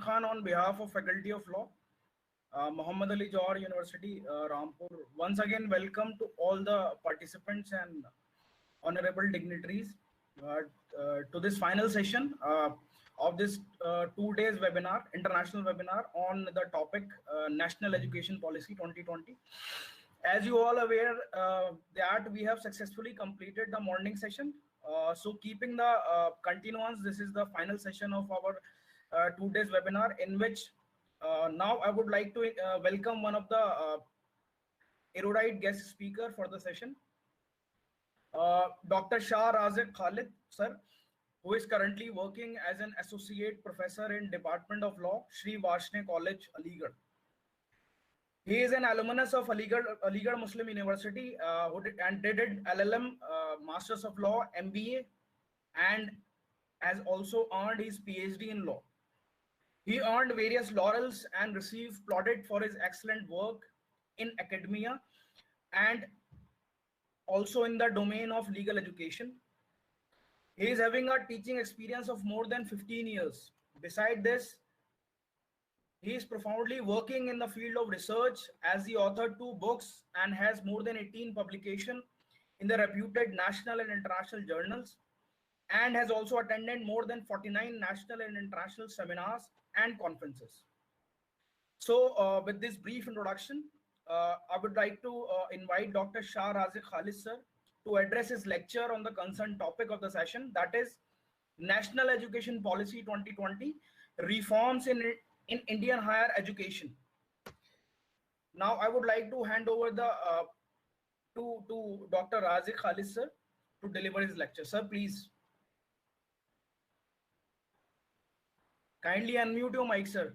Khan on behalf of Faculty of Law, Muhammad Ali Johar University, Rampur. Once again, welcome to all the participants and honorable dignitaries to this final session of this 2 days webinar, international webinar on the topic National Education Policy 2020. As you all aware that we have successfully completed the morning session. So keeping the continuance, this is the final session of our 2 days webinar, in which now I would like to welcome one of the erudite guest speaker for the session, Dr. Shah Razik Khalid, sir, who is currently working as an associate professor in Department of Law, Sri Varshney College, Aligarh. He is an alumnus of Aligarh Muslim University and did LLM, Masters of Law, MBA, and has also earned his PhD in law. He earned various laurels and received plaudit for his excellent work in academia and also in the domain of legal education. He is having a teaching experience of more than 15 years. Beside this, he is profoundly working in the field of research as he authored 2 books and has more than 18 publications in the reputed national and international journals, and has also attended more than 49 national and international seminars and conferences. So with this brief introduction, I would like to invite Dr. Shah Razik Khalid sir to address his lecture on the concerned topic of the session, that is National Education Policy 2020, Reforms in Indian Higher Education. Now I would like to hand over the to Dr. Razik Khalid sir to deliver his lecture. Sir, please. Kindly unmute your mic, sir.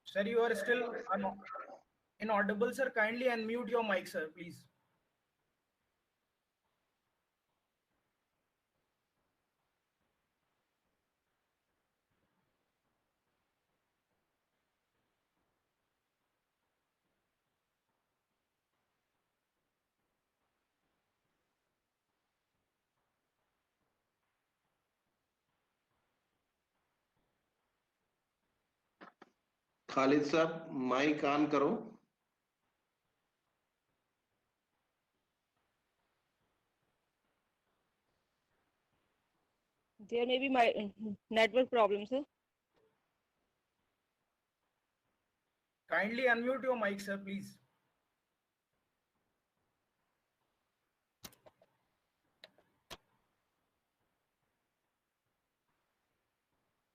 Sir, you are still inaudible, sir. Kindly unmute your mic, sir, please. Khalid साहब mic on करो. There may be my network problem, sir. Kindly unmute your mic, sir, please.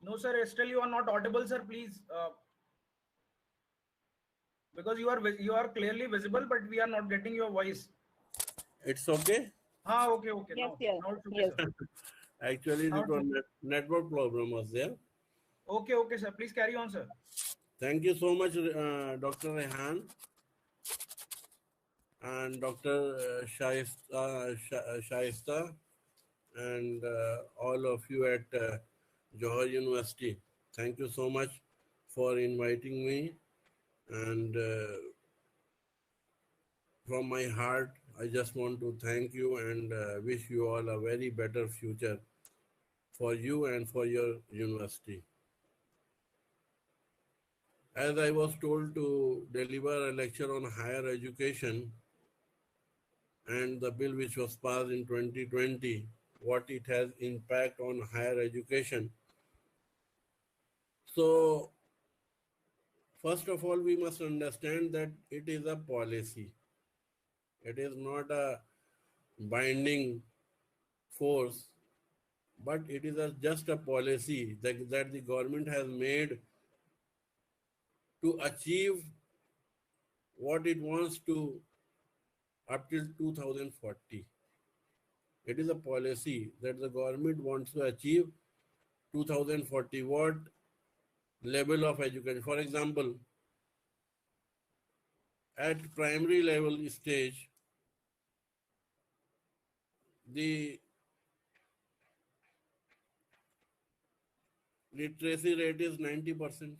No, sir. Still, you are not audible, sir. Please, because you are clearly visible, but we are not getting your voice. It's okay. Okay. Yes, Now, yes. now it's okay, Yes. sir. Actually, the network problem was there. Okay, sir. Please carry on, sir. Thank you so much, Dr. Rehan and Dr. Shaista and all of you at Johar University. Thank you so much for inviting me, and from my heart, I just want to thank you and wish you all a very better future for you and for your university. As I was told to deliver a lecture on higher education and the bill which was passed in 2020, what it has impact on higher education. So, first of all, we must understand that it is a policy. It is not a binding force, but it is just a policy that the government has made to achieve what it wants to up till 2040. It is a policy that the government wants to achieve 2040. What level of education? For example, at primary level stage, the literacy rate is 90%.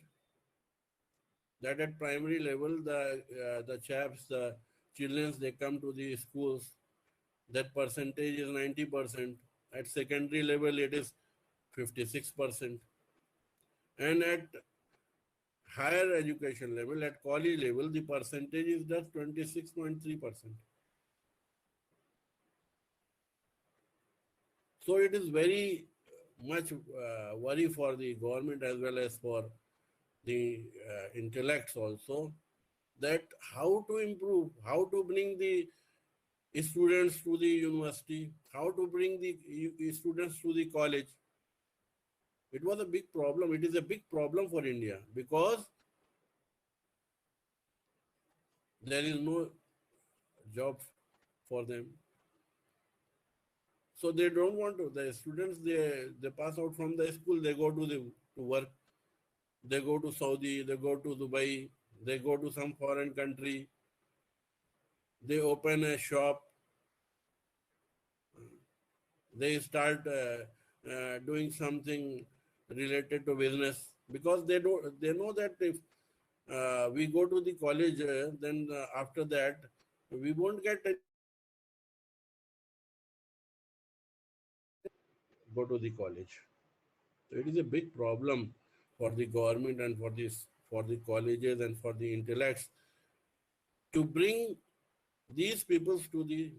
That at primary level, the chaps, the children, they come to the schools, that percentage is 90%. At secondary level, it is 56%. And at higher education level, at college level, the percentage is just 26.3%. So it is very much worry for the government as well as for the intellects also, that how to improve, how to bring the students to the university, how to bring the students to the college. It was a big problem. It is a big problem for India because there is no job for them. So they don't want to. The students, they pass out from the school, they go to work. They go to Saudi, they go to Dubai, they go to some foreign country. They open a shop. They start doing something related to business because they know that if we go to the college, then after that we won't get go to the college. So it is a big problem for the government and for the colleges and for the intellects to bring these people to the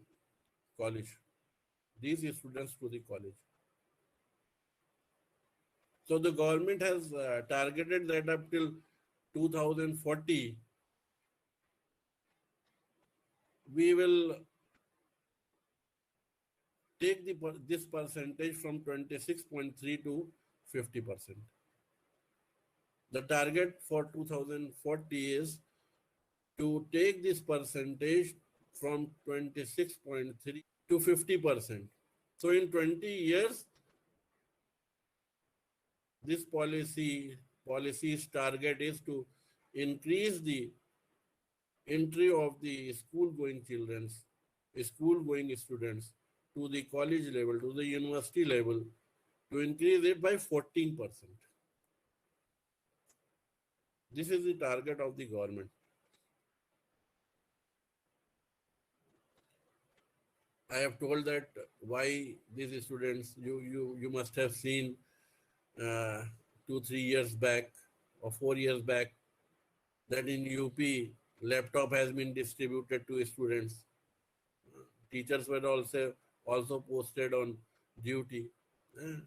college, these students to the college. So the government has targeted that up till 2040, we will take this percentage from 26.3 to 50%. The target for 2040 is to take this percentage from 26.3 to 50%. So in 20 years, this policy's target is to increase the entry of the school-going children, school-going students to the college level, to the university level, to increase it by 14%. This is the target of the government. I have told that why these students, you must have seen 2-3 years back or 4 years back that in UP laptop has been distributed to students. Teachers were also posted on duty.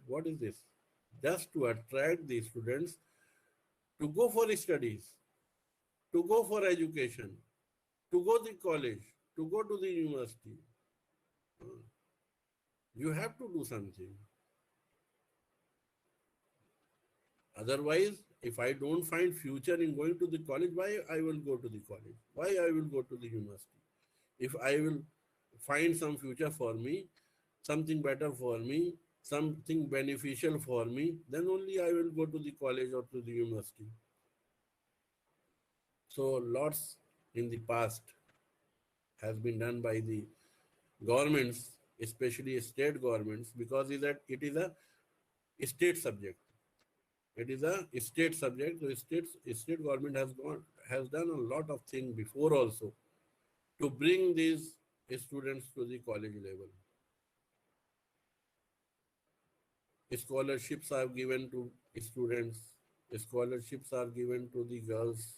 What is this? Just to attract the students to go for studies, to go for education, to go to college, to go to the university. You have to do something. Otherwise, if I don't find future in going to the college, why I will go to the college? Why I will go to the university? If I will find some future for me, something better for me, something beneficial for me, then only I will go to the college or to the university. So lots in the past has been done by the governments, especially state governments, because it is a state subject. It is a state subject. So state government has done a lot of things before also to bring these students to the college level. Scholarships are given to students. Scholarships are given to the girls.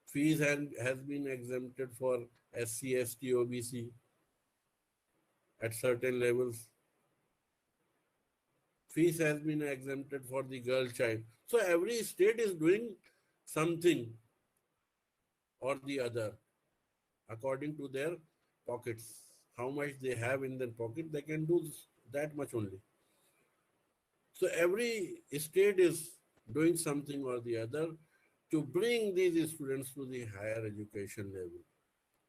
Fees has been exempted for SC, ST, OBC at certain levels. Fees has been exempted for the girl child. So every state is doing something or the other according to their pockets. How much they have in their pocket, they can do that much only. So every state is doing something or the other to bring these students to the higher education level.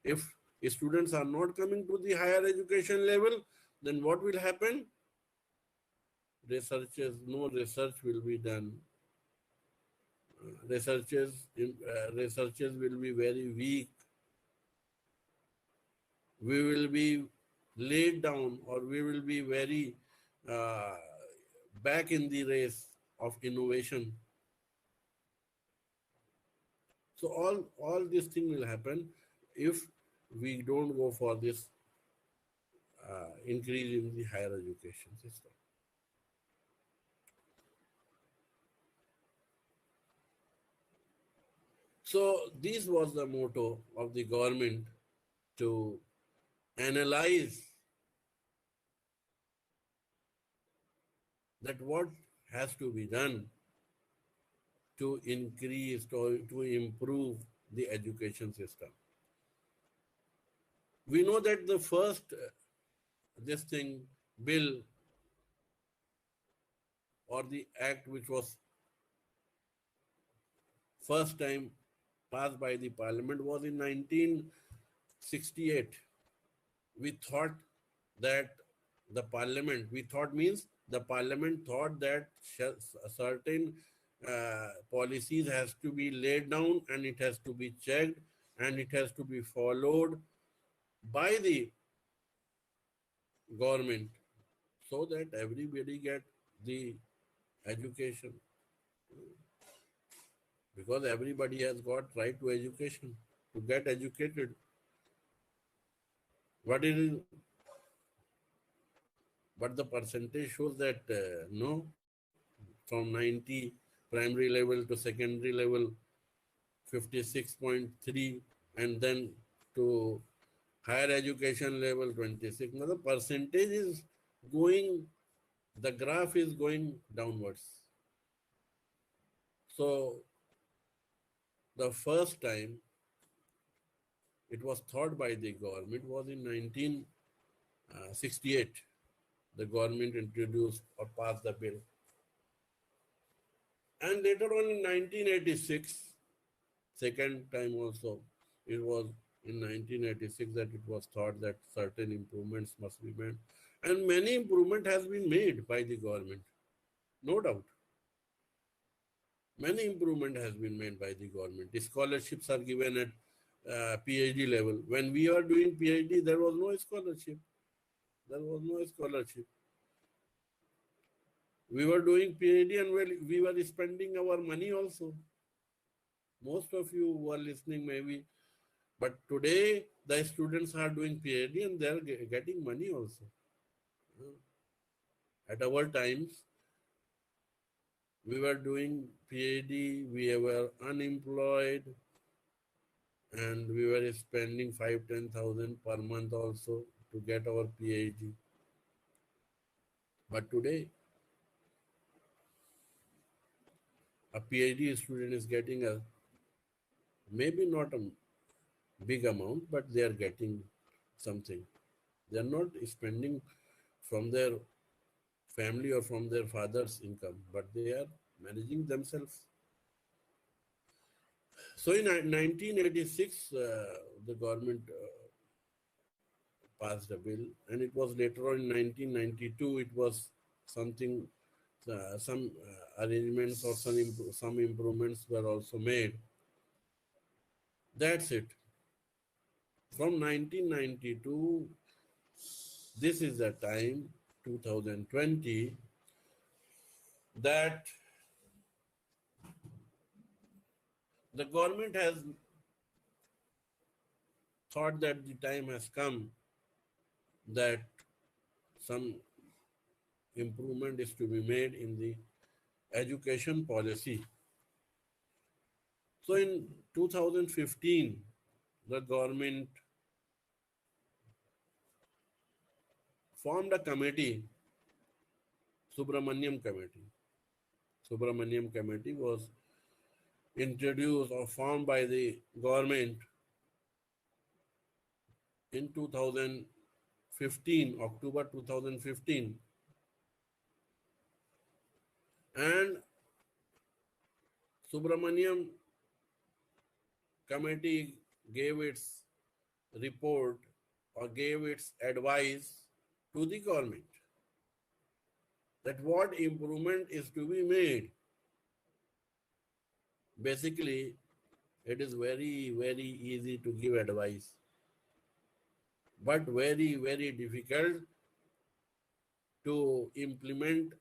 If students are not coming to the higher education level, then what will happen? No research will be done. Researchers will be very weak. We will be laid down, or we will be very back in the race of innovation. So all this thing will happen if we don't go for this increase in the higher education system. So this was the motto of the government, to analyze that what has to be done to increase, to improve the education system. We know that the first bill or the act which was first time passed by the parliament was in 1968. We thought that the parliament thought that certain policies has to be laid down and it has to be checked and it has to be followed by the government so that everybody get the education, because everybody has got right to education, to get educated. But the percentage shows that no, from 90 primary level to secondary level 56.3, and then to higher education level 26. Now the percentage is going, the graph is going downwards. So the first time it was thought by the government was in 1968. The government introduced or passed the bill. And later on in 1986, second time also, it was in 1986 that it was thought that certain improvements must be made. And many improvement has been made by the government, no doubt. Many improvement has been made by the government. The scholarships are given at PhD level. When we are doing PhD, there was no scholarship. There was no scholarship. We were doing PhD and we were spending our money also. Most of you who are listening maybe, but today the students are doing PhD and they are getting money also. At our times, we were doing PhD, we were unemployed, and we were spending 5,000-10,000 per month also to get our PhD. But today, a PhD student is getting maybe not a big amount, but they are getting something. They are not spending from their family or from their father's income, but they are managing themselves. So in 1986, the government passed a bill, and it was later on in 1992, it was something, some arrangements or some improvements were also made. That's it. From 1992, this is the time, 2020, that the government has thought that the time has come that some improvement is to be made in the education policy. So in 2015, the government formed a committee, Subramaniam Committee. Subramaniam Committee was introduced or formed by the government in 2015, October 2015. And Subramaniam Committee gave its report or gave its advice to the government that what improvement is to be made. Basically, it is very, very easy to give advice, but very, very difficult to implement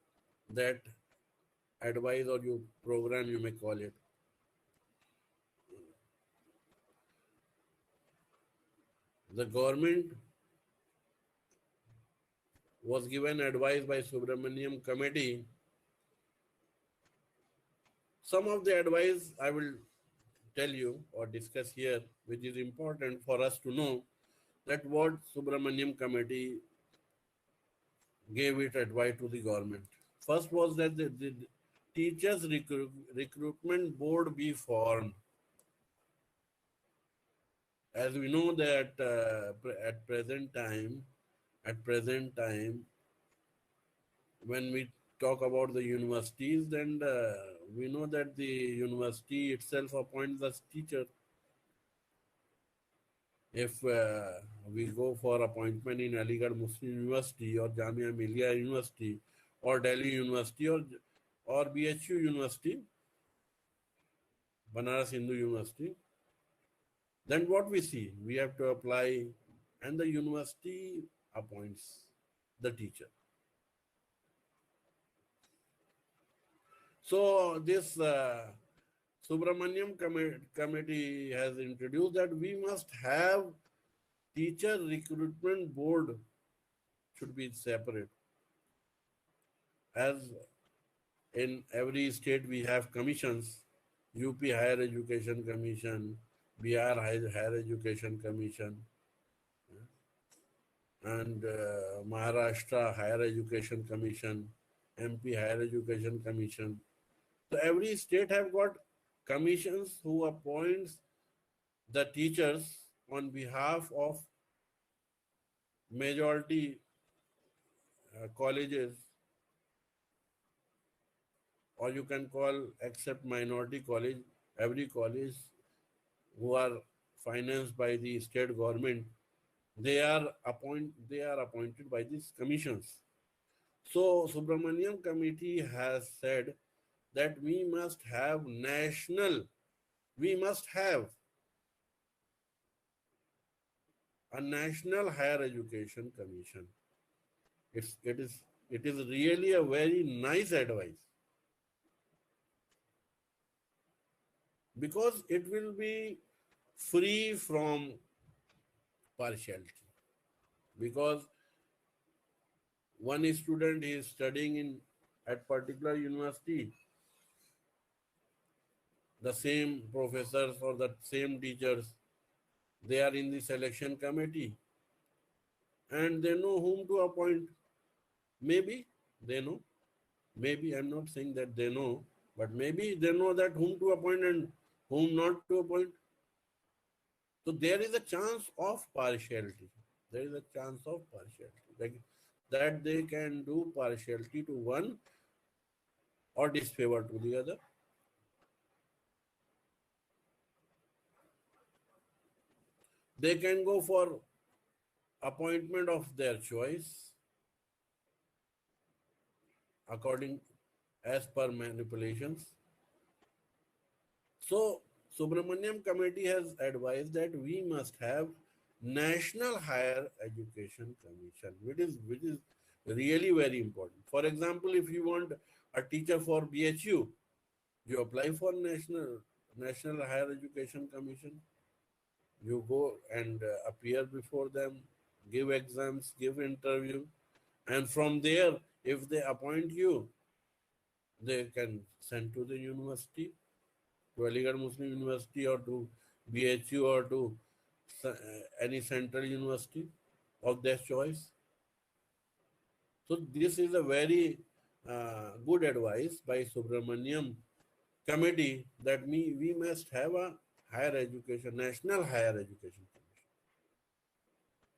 that advice or your program, you may call it. The government was given advice by Subramaniam Committee. Some of the advice I will tell you or discuss here, which is important for us to know that what Subramaniam Committee gave it advice to the government. First was that the teachers recruitment board be formed. As we know that at present time, when we talk about the universities, then we know that the university itself appoints the teacher. If we go for appointment in Aligarh Muslim University or Jamia Millia University or Delhi University or BHU University, Banaras Hindu University, then what we see? We have to apply and the university appoints the teacher. So this Subramaniam committee has introduced that we must have teacher recruitment board should be separate. As in every state we have commissions, UP Higher Education Commission, Bihar Higher Education Commission, and Maharashtra Higher Education Commission, MP Higher Education Commission. So every state have got commissions who appoints the teachers on behalf of majority colleges, or you can call except minority college, every college who are financed by the state government, they are appointed by these commissions. So Subramaniam Committee has said that we must have a national higher education commission. It is really a very nice advice, because it will be free from partiality. Because one student is studying at particular university, the same professors or the same teachers, they are in the selection committee and they know whom to appoint. Maybe they know, maybe I'm not saying that they know, but maybe they know that whom to appoint and whom not to appoint. So there is a chance of partiality. That they can do partiality to one or disfavor to the other. They can go for appointment of their choice according as per manipulations. So Subramaniam Committee has advised that we must have National Higher Education Commission, which is really very important. For example, if you want a teacher for BHU, you apply for National Higher Education Commission. You go and appear before them, give exams, give interview, and from there, if they appoint you, they can send to the university, to Aligarh Muslim University or to BHU or to any central university of their choice. So this is a very good advice by Subramaniam Committee that we must have a higher education, National Higher Education Commission.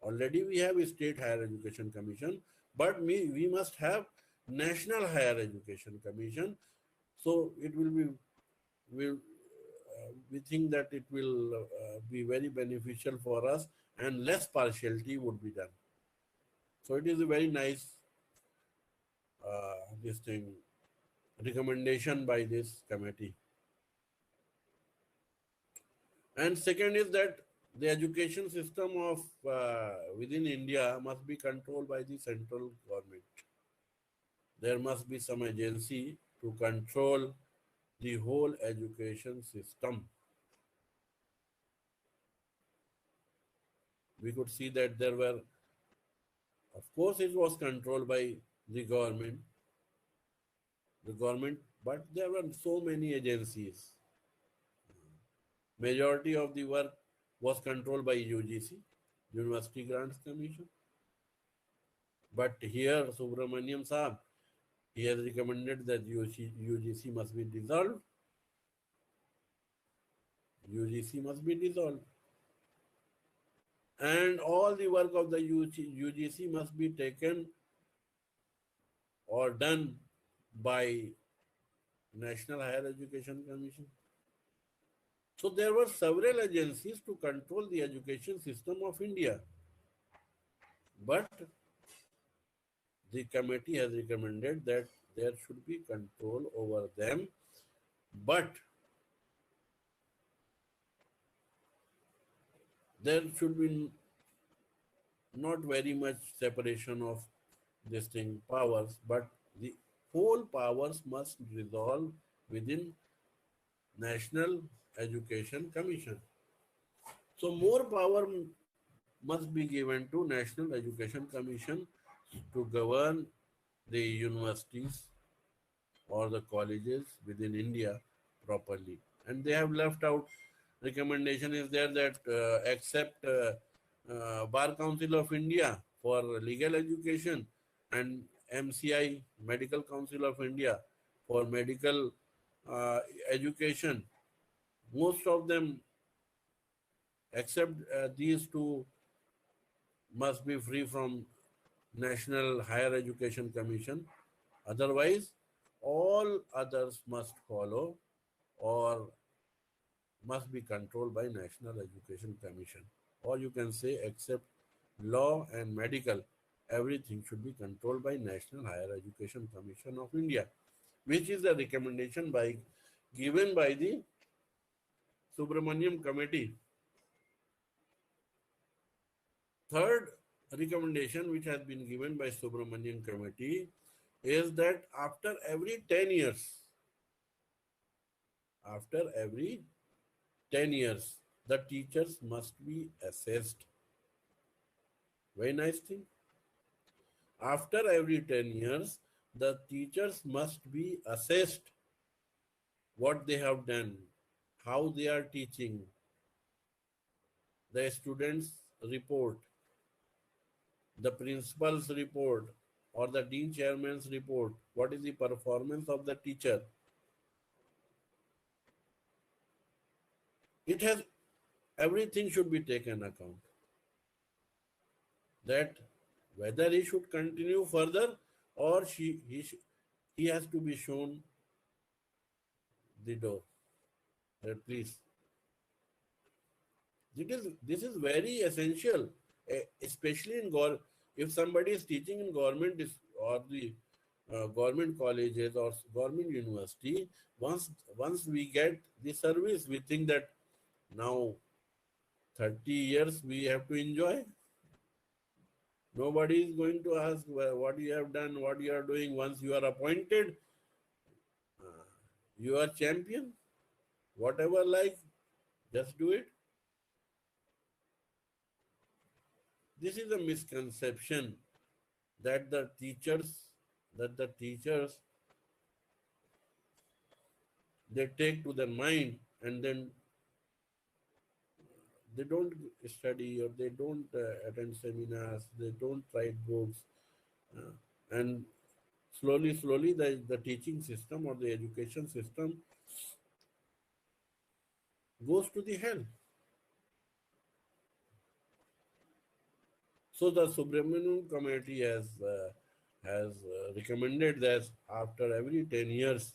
Already we have a State Higher Education Commission, but we must have National Higher Education Commission. So it will be, we think that it will be very beneficial for us and less partiality would be done. So it is a very nice recommendation by this committee. And second is that the education system of within India must be controlled by the central government. there must be some agency to control the whole education system. We could see that there were, of course, it was controlled by the government, but there were so many agencies. Majority of the work was controlled by UGC, University Grants Commission. But here, Subramaniam Saab, he has recommended that UGC must be dissolved. UGC must be dissolved. And all the work of the UGC must be taken or done by National Higher Education Commission. So there were several agencies to control the education system of India. But the committee has recommended that there should be control over them, but there should be not very much separation of this thing powers, but the whole powers must resolve within National Education Commission. So more power must be given to National Education Commission to govern the universities or the colleges within India properly. And they have left out, recommendation is there that except Bar Council of India for legal education and MCI, Medical Council of India for medical education, most of them except these two must be free from National Higher Education Commission. Otherwise, all others must follow or must be controlled by National Education Commission. Or you can say except law and medical, everything should be controlled by National Higher Education Commission of India, which is the recommendation given by the Subramaniam Committee. Third recommendation which has been given by Subramanian Committee is that after every 10 years, the teachers must be assessed. Very nice thing. After every 10 years, the teachers must be assessed what they have done, how they are teaching, the students' report, the principal's report or the dean chairman's report, what is the performance of the teacher. It has, everything should be taken account. That whether he should continue further or he has to be shown the door. That please. This is very essential, especially if somebody is teaching in government or the government colleges or government university. Once we get the service, we think that now 30 years we have to enjoy. Nobody is going to ask what you have done, what you are doing. Once you are appointed, you are champion. Whatever like, just do it. This is a misconception that the teachers they take to their mind and then they don't study or they don't attend seminars, they don't write books, and slowly the teaching system or the education system goes to the hell. So the Subramanian Committee has recommended that after every 10 years,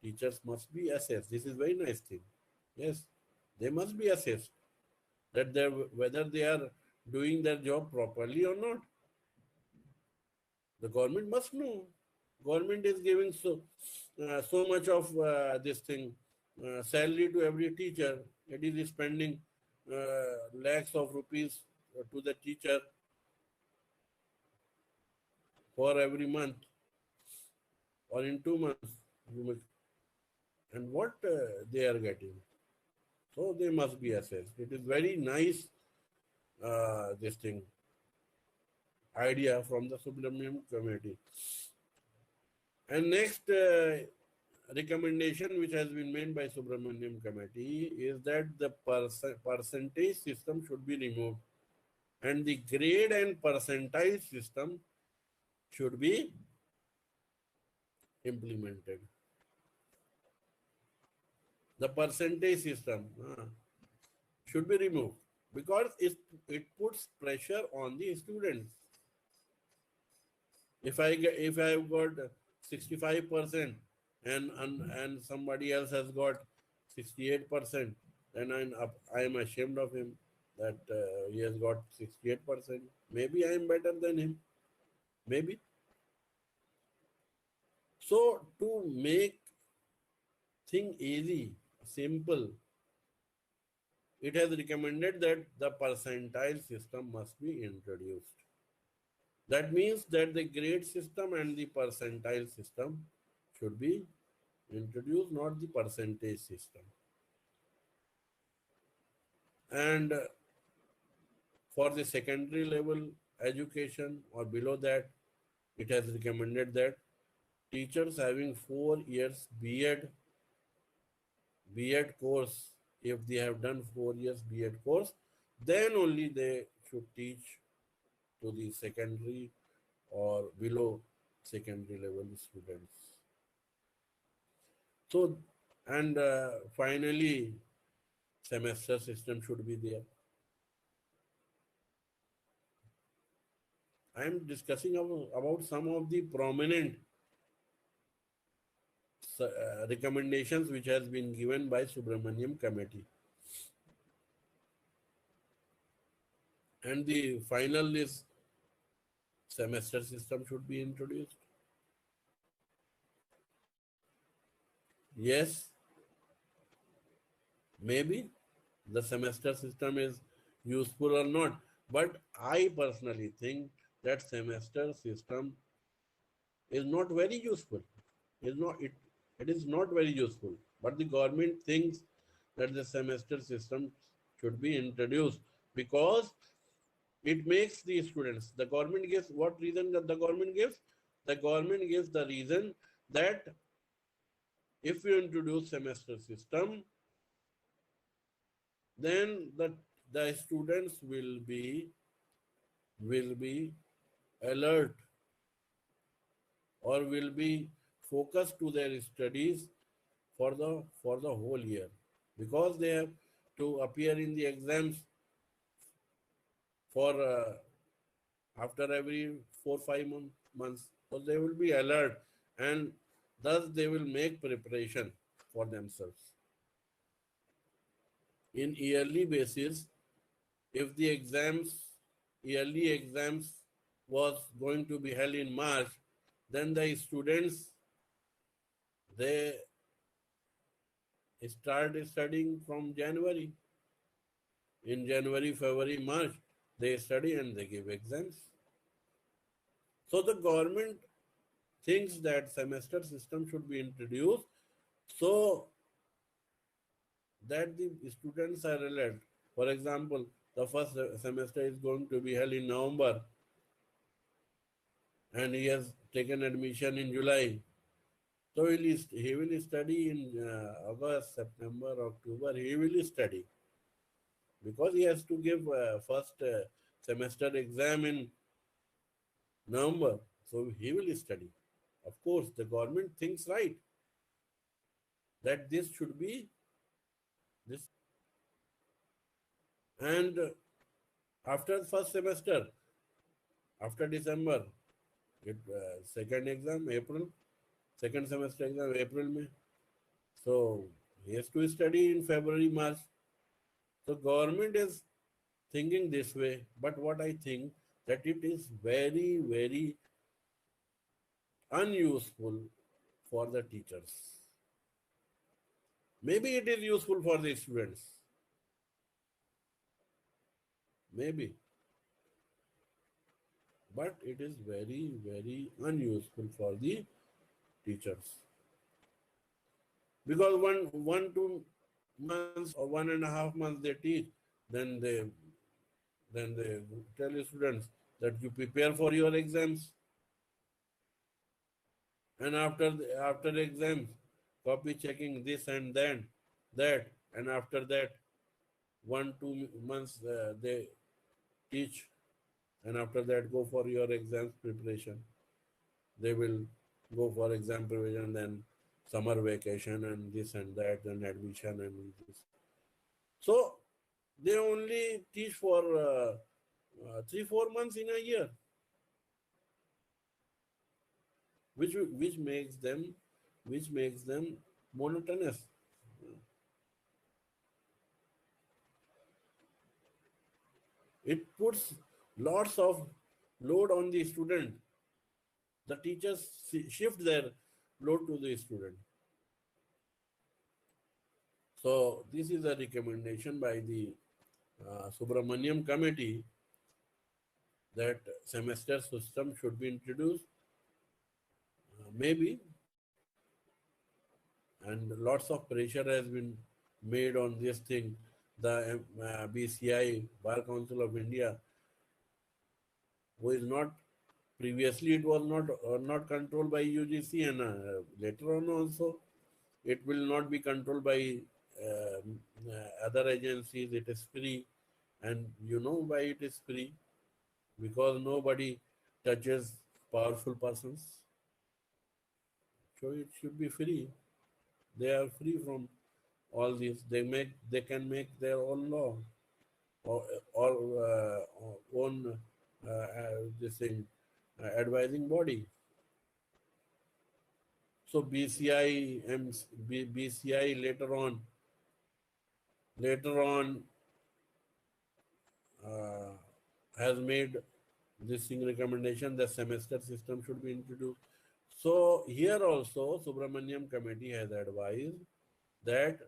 teachers must be assessed. This is very nice thing. Yes, they must be assessed that whether they are doing their job properly or not. The government must know. Government is giving so much of this thing salary to every teacher. It is spending lakhs of rupees to the teacher for every month. or in 2 months, and what they are getting. So they must be assessed. It is very nice, this thing, idea from the Subramaniam Committee. And next recommendation which has been made by Subramaniam Committee is that the percentage system should be removed and the grade and percentile system should be implemented. The percentage system should be removed because it puts pressure on the students. If I've got 65% and somebody else has got 68%, then I am ashamed of him that he has got 68%. Maybe I am better than him. Maybe. So to make thing easy, simple, it has recommended that the percentile system must be introduced. That means that the grade system and the percentile system should be introduced, not the percentage system. And for the secondary level education or below that, it has recommended that teachers having 4 years B.Ed course, if they have done 4 years B.Ed course, then only they should teach to the secondary or below secondary level students. So, and finally, semester system should be there. I am discussing about some of the prominent recommendations which has been given by Subramaniam Committee. And the final is semester system should be introduced. Yes, maybe the semester system is useful or not, but I personally think that semester system is not very useful. It is not very useful, but the government thinks that the semester system should be introduced because it makes the students, the government gives, what reason that the government gives? The government gives the reason that if you introduce semester system, then the students will be alert or will be focused to their studies for the whole year, because they have to appear in the exams for after every 4-5 months. So they will be alert and thus they will make preparation for themselves. In yearly basis, if the yearly exams was going to be held in March, then the students, they start studying from January. In January, February, March, they study and they give exams. So the government thinks that semester system should be introduced so that the students are alert. For example, the first semester is going to be held in November and he has taken admission in July. So he will study in August, September, October. He will study because he has to give first semester exam in November. So he will study. Of course, the government thinks right that this should be this. And after first semester, after December, second exam, April, second semester exam, April, May. So he has to study in February, March. So government is thinking this way, but what I think that it is very, very unuseful for the teachers. Maybe it is useful for the students. Maybe. But it is very, very unuseful for the teachers. Because 2 months or 1.5 months they teach, then they tell the students that you prepare for your exams. And after exams, copy checking this and that, and after that, 1-2 months they teach, and after that go for your exams preparation. They will go for exam preparation, then summer vacation and this and that, and admission and this. So they only teach for 3-4 months in a year, which makes them monotonous. It puts lots of load on the student. The teachers shift their load to the student. So this is a recommendation by the Subramaniam Committee that semester system should be introduced. Maybe, and lots of pressure has been made on this thing. The BCI, Bar Council of India, who is not, previously it was not controlled by UGC, and later on also it will not be controlled by other agencies. It is free, and you know why it is free? Because nobody touches powerful persons. So it should be free. They are free from all this. They can make their own law or own this thing advising body. So BCI later on has made this thing recommendation that semester system should be introduced. So here also Subramaniam Committee has advised that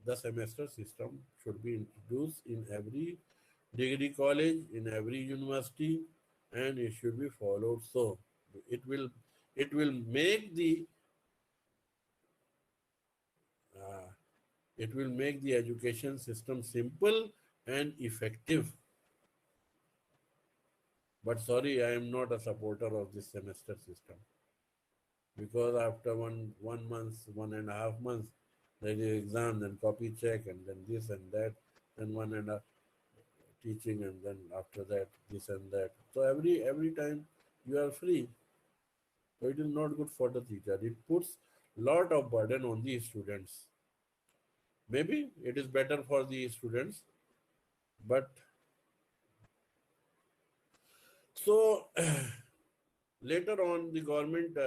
the semester system should be introduced in every degree college, in every university, and it should be followed. So it will make the education system simple and effective. But sorry, I am not a supporter of this semester system, because after one month, 1.5 months, there is exam, then copy check, and then this and that, then 1.5 teaching, and then after that this and that. So every time you are free. So it is not good for the teacher. It puts lot of burden on the students. Maybe it is better for the students, but so later on the government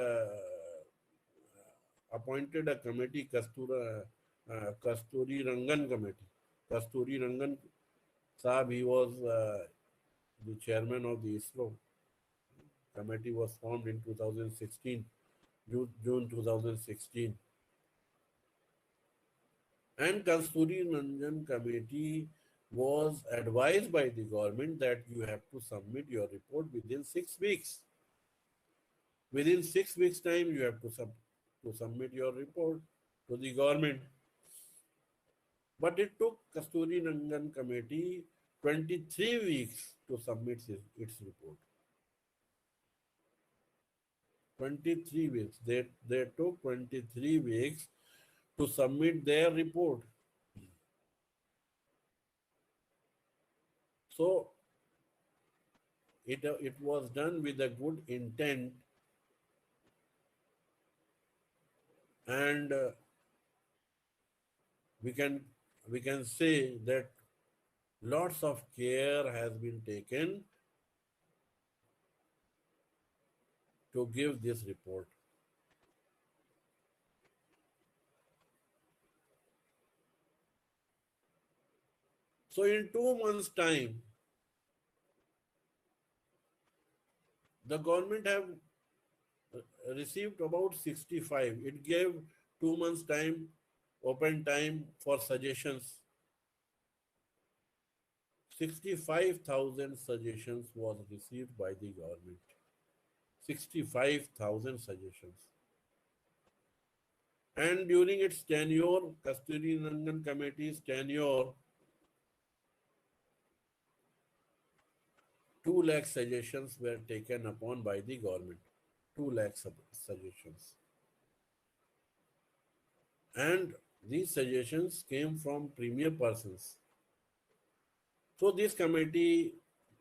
appointed a committee, Kasturi Rangan committee. Kasturi Rangan Saab, he was the chairman of the ISRO. Committee was formed in 2016, June 2016. And Kasturi Rangan committee was advised by the government that you have to submit your report within 6 weeks. Within 6 weeks' time, you have to submit your report to the government. But it took Kasturi Rangan committee 23 weeks to submit its report. 23 weeks. They took 23 weeks to submit their report. So it was done with a good intent, and we can say that lots of care has been taken to give this report. So in 2 months' time, the government have received about 65. It gave 2 months' time, open time for suggestions. 65,000 suggestions was received by the government. 65,000 suggestions. And during its tenure, Kasturi Rangan Committee's tenure, 2 lakh suggestions were taken upon by the government. 2 lakh suggestions. And these suggestions came from premier persons. So this committee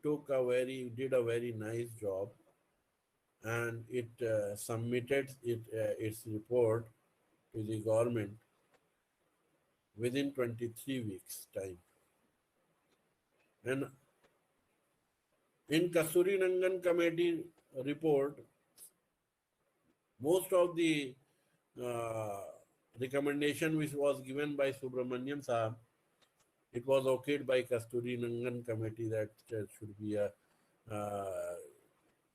did a very nice job, and it submitted its report to the government within 23 weeks time. And in Kasturi Rangan Committee report, most of the recommendation which was given by Subramanian Sahab, it was okayed by Kasturi Rangan Committee that there should be a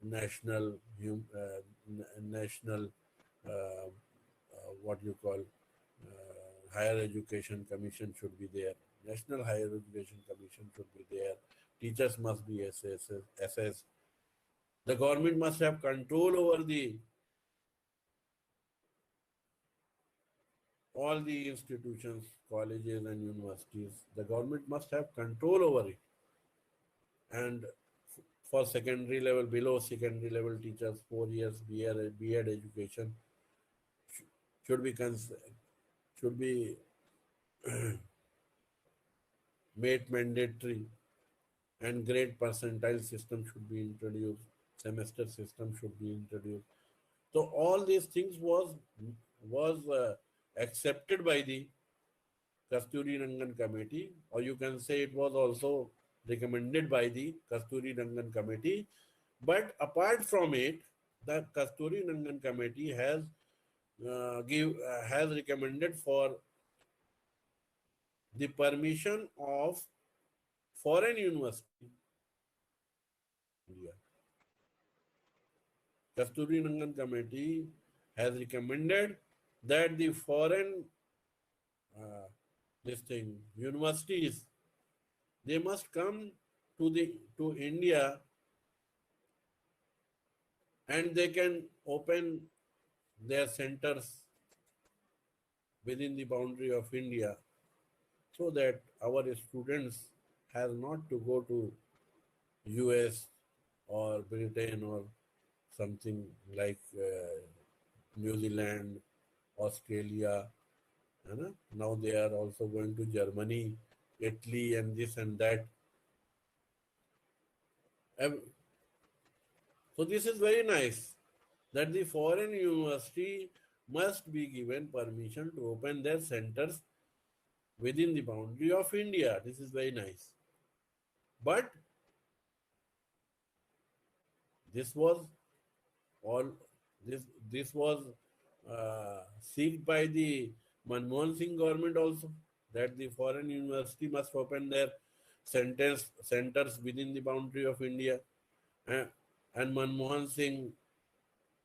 national what you call higher education commission should be there. National Higher Education Commission should be there. Teachers must be assessed. The government must have control over all the institutions, colleges and universities. The government must have control over it. And for secondary level, below secondary level teachers, 4 years B.Ed education should be made mandatory, and grade percentile system should be introduced, semester system should be introduced. So all these things was accepted by the Kasturi Rangan Committee, or you can say it was also recommended by the Kasturi Rangan Committee. But apart from it, the Kasturi Rangan Committee has recommended for the permission of foreign university in India. Kasturi Rangan Committee has recommended that the foreign universities, they must come to India, and they can open their centers within the boundary of India, so that our students have not to go to US or Britain or something like New Zealand, Australia. Now they are also going to Germany, Italy, and this and that. So this is very nice that the foreign university must be given permission to open their centers within the boundary of India. This is very nice. But this was sought by the Manmohan Singh government also, that the foreign university must open their centers within the boundary of India. And Manmohan Singh,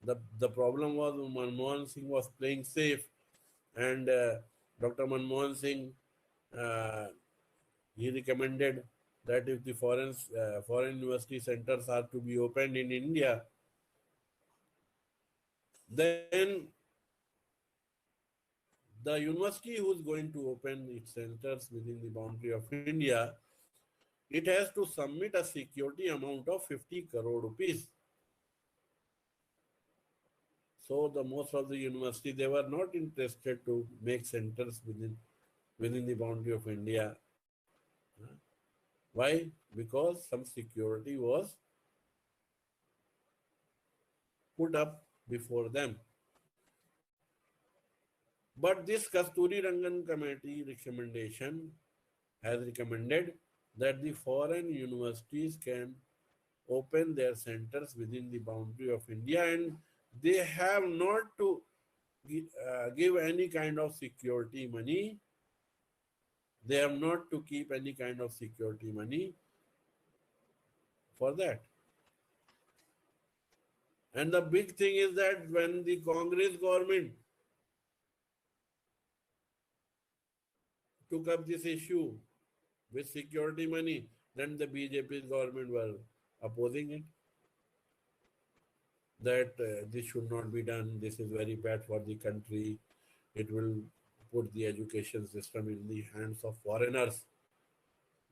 the problem was Manmohan Singh was playing safe, and Dr. Manmohan Singh, he recommended that if the foreign university centers are to be opened in India, then the university who is going to open its centers within the boundary of India, it has to submit a security amount of 50 crore rupees. So the most of the university, they were not interested to make centers within the boundary of India. Why? Because some security was put up before them. But this Kasturi Rangan Committee recommendation has recommended that the foreign universities can open their centers within the boundary of India, and they have not to give any kind of security money. They have not to keep any kind of security money for that. And the big thing is that when the Congress government took up this issue with security money, then the BJP government were opposing it. That this should not be done. This is very bad for the country. it will put the education system in the hands of foreigners.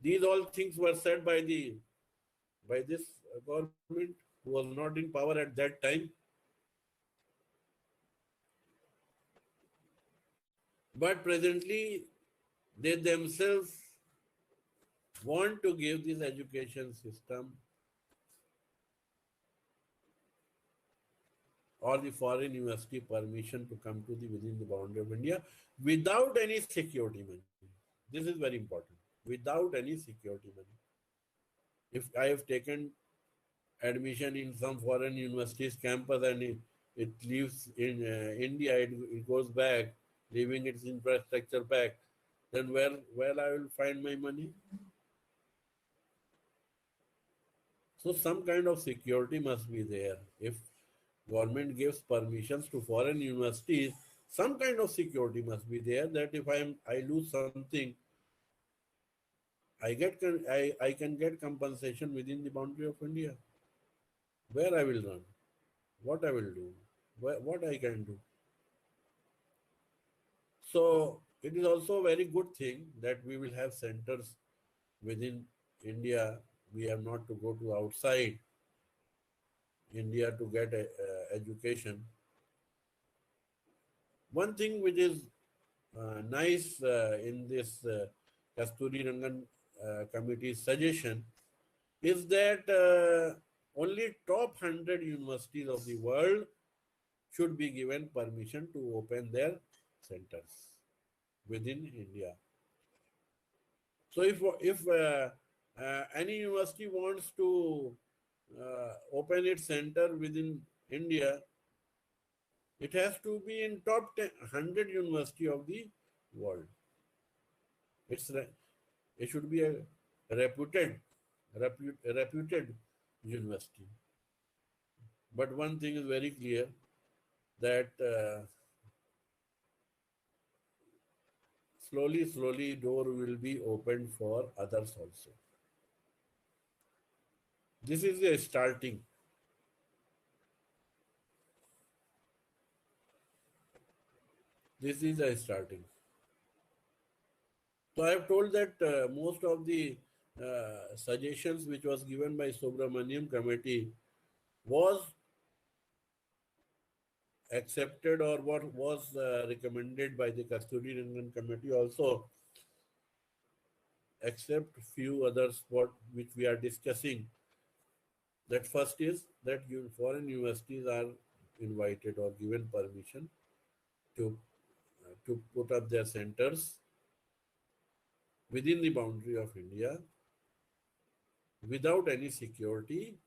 These all things were said by this government who was not in power at that time. But presently, they themselves want to give this education system or the foreign university permission to come to the within the boundary of India without any security money. This is very important. Without any security money. If I have taken admission in some foreign university's campus and it leaves in India, it goes back, leaving its infrastructure back, then where I will find my money? So some kind of security must be there. If government gives permissions to foreign universities, some kind of security must be there that if I lose something, I can get compensation within the boundary of India. Where I will run, what I will do, what I can do. So it is also a very good thing that we will have centers within India. We have not to go to outside India to get education. One thing which is nice in this Kasturi Rangan committee's suggestion is that only top 100 universities of the world should be given permission to open their centers within India. So if any university wants to open its center within India, it has to be in top 100 university of the world. It should be a reputed university. But one thing is very clear, that slowly door will be opened for others also. This is a starting. This is a starting. So I have told that most of the suggestions which was given by Subramaniam committee was accepted, or what was recommended by the Kasturi Rangan committee also, except few others which we are discussing. That first is that foreign universities are invited or given permission to put up their centers within the boundary of India without any security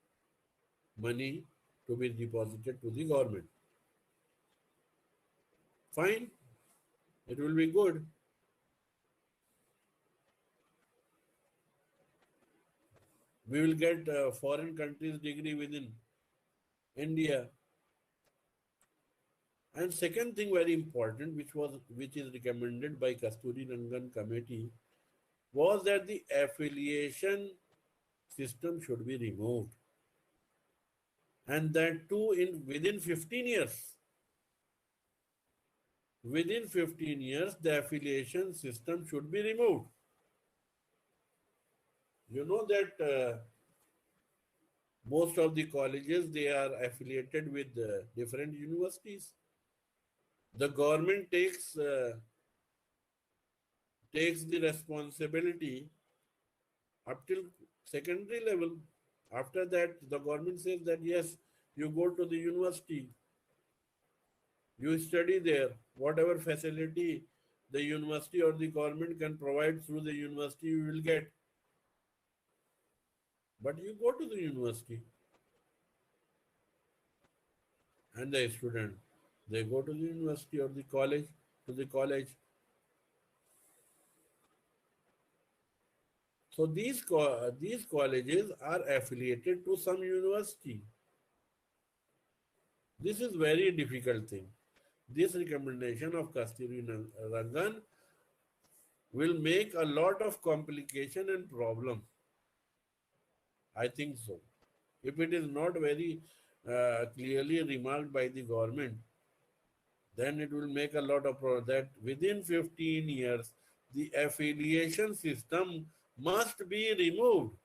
money to be deposited to the government. Fine, it will be good. We will get foreign countries degree within India. And second thing very important, which is recommended by Kasturi Rangan committee, was that the affiliation system should be removed, and that too within 15 years. Within 15 years, the affiliation system should be removed. You know that most of the colleges, they are affiliated with different universities. The government takes the responsibility up till secondary level. After that, the government says that yes, you go to the university, you study there, whatever facility the university or the government can provide through the university, you will get. But you go to the university, and the student, they go to the university or the college, to the college. So these colleges are affiliated to some university. This is very difficult thing. This recommendation of Kasturi Rangan will make a lot of complication and problem. I think so. If it is not very clearly remarked by the government, then it will make a lot of progress that within 15 years, the affiliation system must be removed.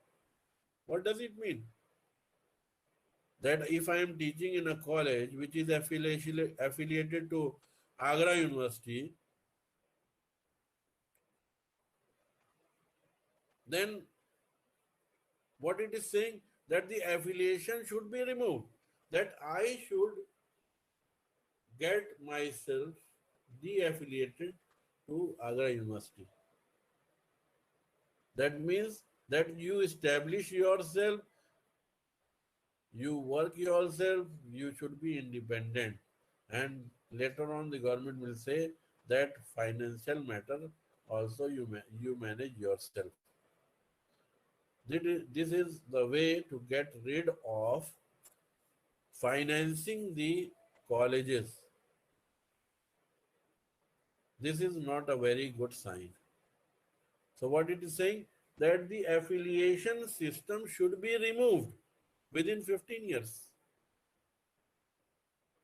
What does it mean? That if I am teaching in a college which is affiliated to Agra University, then what it is saying, that the affiliation should be removed, that I should get myself de-affiliated to Agra University. That means that you establish yourself, you work yourself, you should be independent. And later on the government will say that financial matter also you manage yourself. This is the way to get rid of financing the colleges. This is not a very good sign. So what it is saying, that the affiliation system should be removed within 15 years.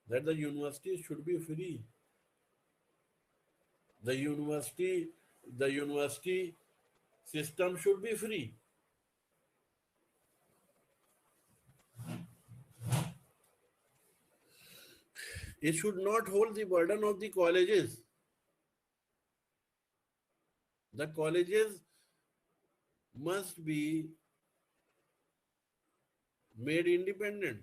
That the university should be free. The university system should be free. It should not hold the burden of the colleges. The colleges must be made independent.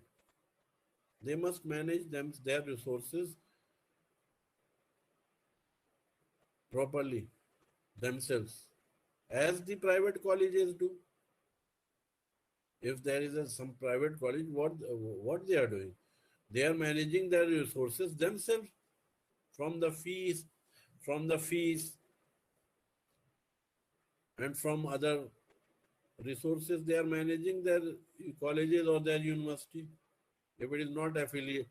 They must manage their resources properly themselves, as the private colleges do. If there is some private college, what they are doing? They are managing their resources themselves from the fees, and from other resources. They are managing their colleges or their university. If it is not affiliated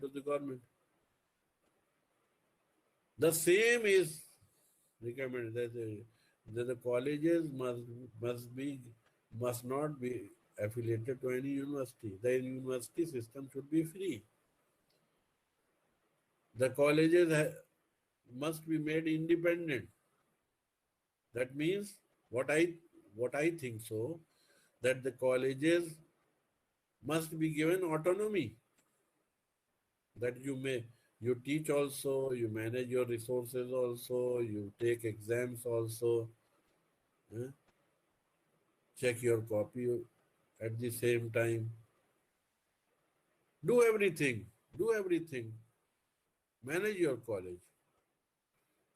to the government, the same is recommended, that the colleges must not be affiliated to any university. The university system should be free. The colleges must be made independent. That means what I think so, that the colleges must be given autonomy. That you teach also, you manage your resources also, you take exams also, check your copy at the same time. Do everything. Manage your college.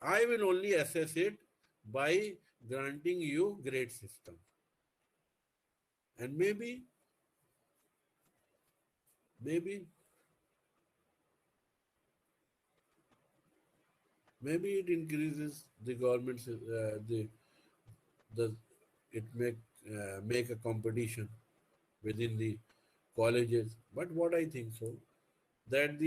I will only assess it by granting you grade system. And maybe it increases the government's it make a competition within the colleges. But what I think so, that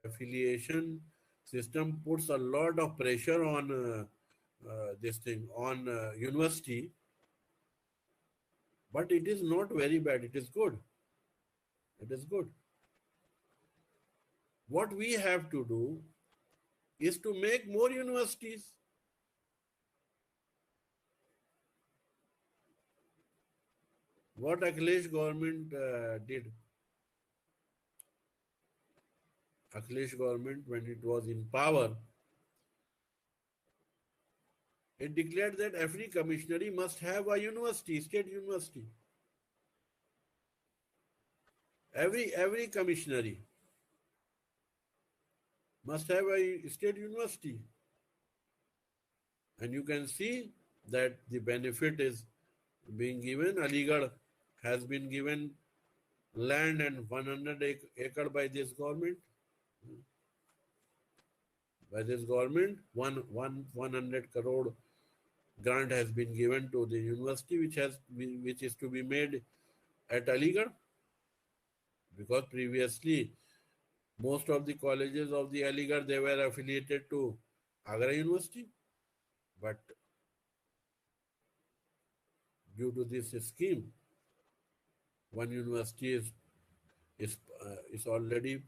affiliation system puts a lot of pressure on university, but it is not very bad. It is good. What we have to do is to make more universities. What Akhilesh government did. Akhilesh government, when it was in power, it declared that every commissionary must have a university, state university. Every commissionary must have a state university. And you can see that the benefit is being given. Aligarh has been given land and 100 acre by this government. 100 crore grant has been given to the university, which is to be made at Aligarh, because previously most of the colleges of the Aligarh, they were affiliated to Agra University, but due to this scheme, One university is already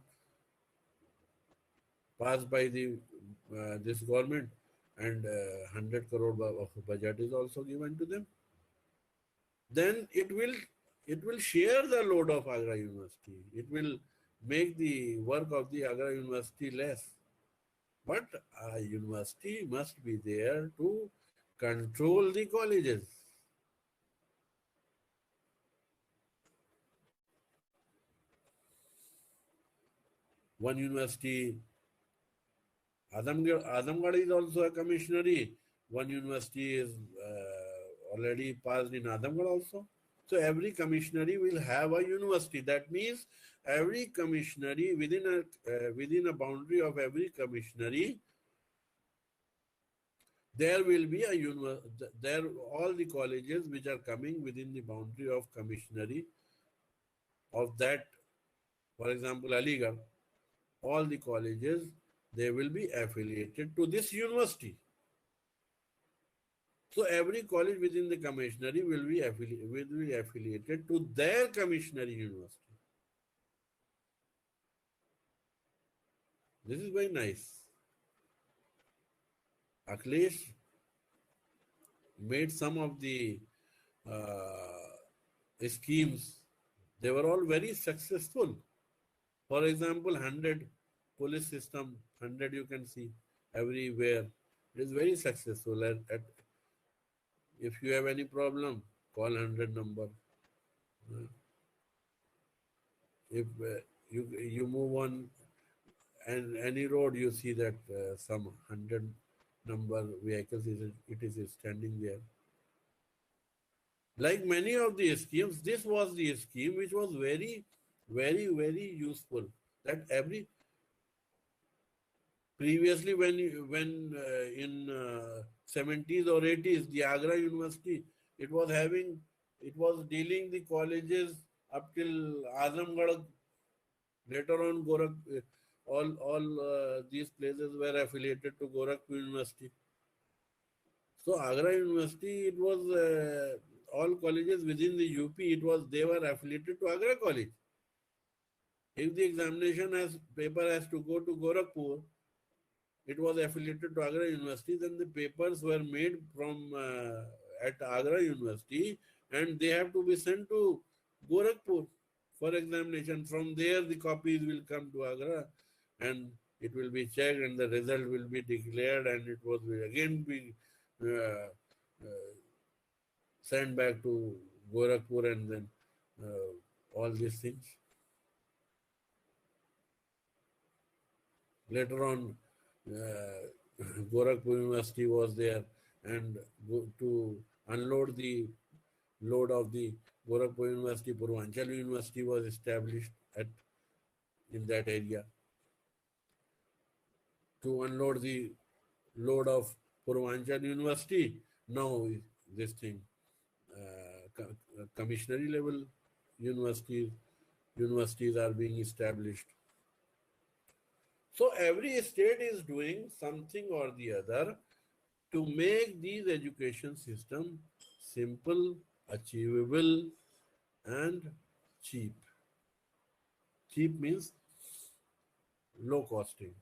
passed by the this government, and 100 crore of budget is also given to them. Then it will share the load of Agra University. It will make the work of the Agra University less. But a university must be there to control the colleges. One university, Azamgarh is also a commissionary. One university is already passed in Azamgarh also. So every commissionary will have a university. That means every commissionary within a boundary of every commissionary, there will be a there all the colleges which are coming within the boundary of commissionary of that. For example, Aligarh, all the colleges, they will be affiliated to this university. So every college within the commissionary will be affiliated to their commissionary university. This is very nice. Akhilesh made some of the schemes. They were all very successful. For example, 100 police system, 100 you can see everywhere. It is very successful. If you have any problem, call 100 number. If you move on and any road, you see that some 100 number vehicles it is standing there. Like many of the schemes, this was the scheme which was very, very, very useful. That previously when in 70s or 80s, the Agra University, it was dealing the colleges up till Azamgarh. Later on, all these places were affiliated to Gorakhpur University. So Agra University, it was all colleges within the UP. They were affiliated to Agra College. If the examination paper has to go to Gorakhpur, it was affiliated to Agra University. Then the papers were made from at Agra University, and they have to be sent to Gorakhpur for examination. From there, the copies will come to Agra, and it will be checked, and the result will be declared, and it will again be sent back to Gorakhpur, and then all these things. Later on, Gorakhpur University was there, and to unload the load of the Gorakhpur University, Purvanchal University was established in that area. To unload the load of Purvanchal University, now this thing, commissionary level universities are being established. So every state is doing something or the other to make these education system simple, achievable, and cheap. Cheap means low costing.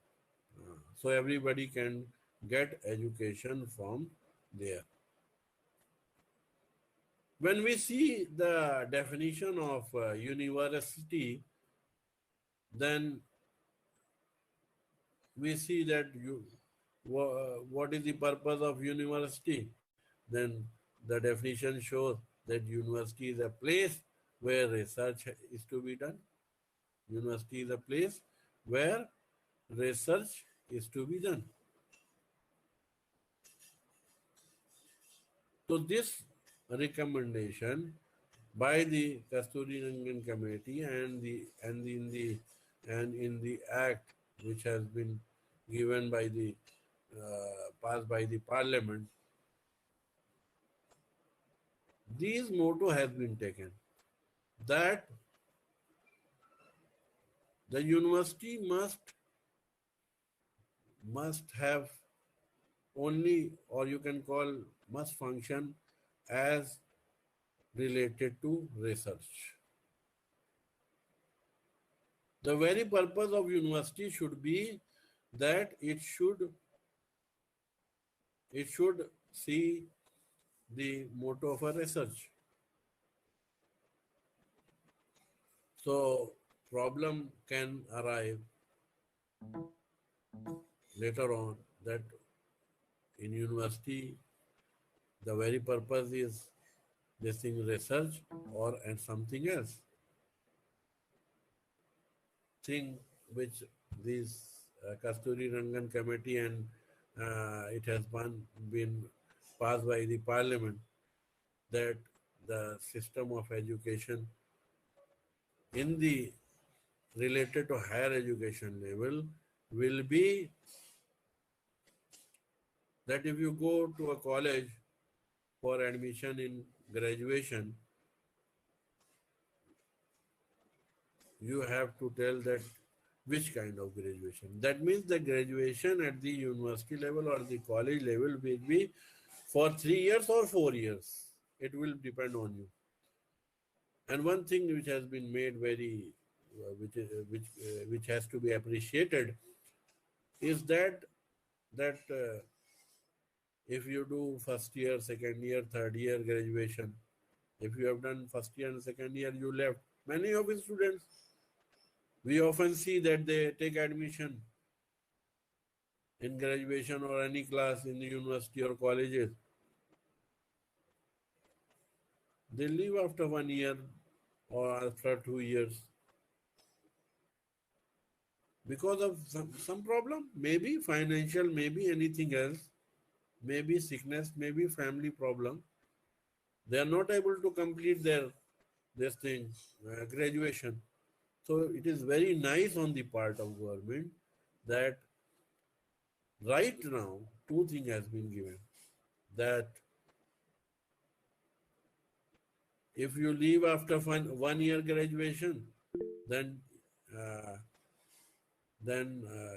So everybody can get education from there. When we see the definition of university, then we see that what is the purpose of university? Then the definition shows that university is a place where research is to be done. University is a place where research is to be done. So this recommendation by the Kasturirangan Committee and in the act which has been given by the passed by the Parliament, this motto has been taken that the university must have only, or you can call, must function as related to research. The very purpose of university should be that it should see the motto of a research. So problem can arrive later on that in university the very purpose is this thing research or and something else. Thing which this Kasturi Rangan committee and it has been passed by the parliament that the system of education in the related to higher education level will be that if you go to a college for admission in graduation, you have to tell that which kind of graduation. That means the graduation at the university level or the college level will be for 3 years or 4 years. It will depend on you. And one thing which has been made very, which has to be appreciated, is that if you do first year, second year, third year graduation, if you have done first year and second year, you left. Many of the students, we often see that they take admission in graduation or any class in the university or colleges. They leave after 1 year or after 2 years because of some problem, maybe financial, maybe anything else, maybe sickness, maybe family problem. They are not able to complete their graduation. So it is very nice on the part of government that right now 2 things has been given, that if you leave after 1 year graduation, then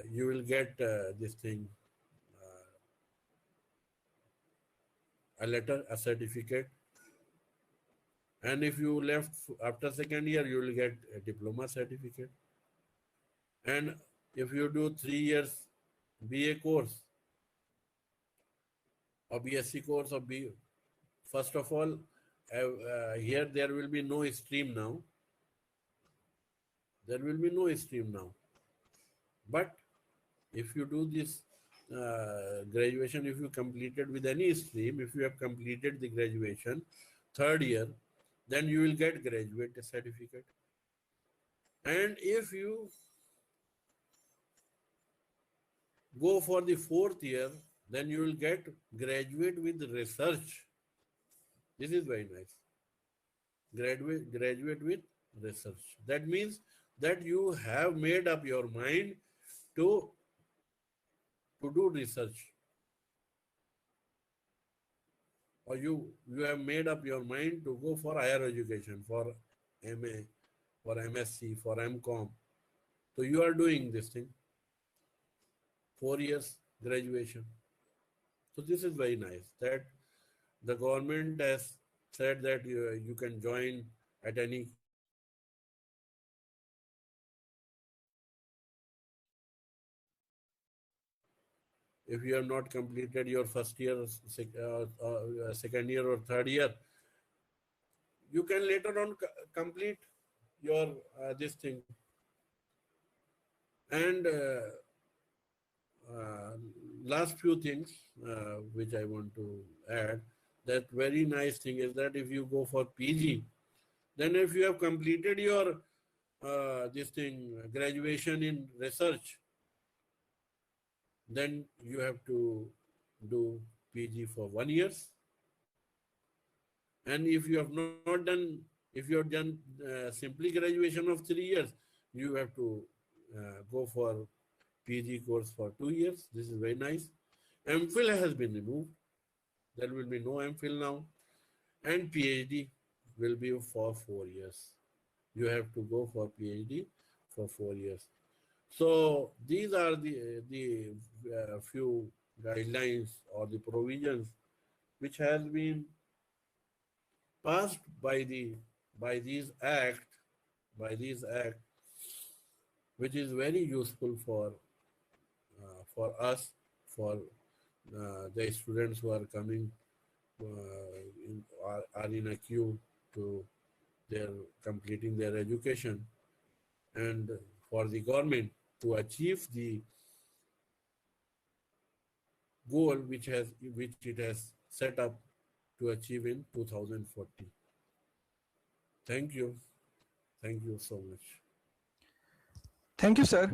you will get a letter, a certificate. And if you left after second year, you will get a diploma certificate. And if you do 3 years BA course or BSc course or first of all, here there will be no stream now. There will be no stream now. But if you do this graduation, if you completed with any stream, if you have completed the graduation, 3rd year, then you will get graduate certificate. And if you go for the 4th year, then you will get graduate with research. This is very nice. Graduate with research. That means that you have made up your mind to do research. Or you have made up your mind to go for higher education, for MA, for MSc, for MCom. So you are doing this thing. 4 years graduation. So this is very nice that the government has said that you can join at any if you have not completed your first year, second year or 3rd year, you can later on complete your this thing. And last few things which I want to add, that very nice thing is that if you go for PG, then if you have completed your graduation in research, then you have to do PG for 1 year. And if you have not done, if you have done simply graduation of 3 years, you have to go for PG course for 2 years. This is very nice. MPhil has been removed. There will be no MPhil now. And PhD will be for 4 years. You have to go for PhD for 4 years. So these are the few guidelines or the provisions which has been passed by these act which is very useful for us, for the students who are coming are in a queue to their completing their education, and for the government to achieve the goal which it has set up to achieve in 2040. Thank you. Thank you so much. Thank you, sir,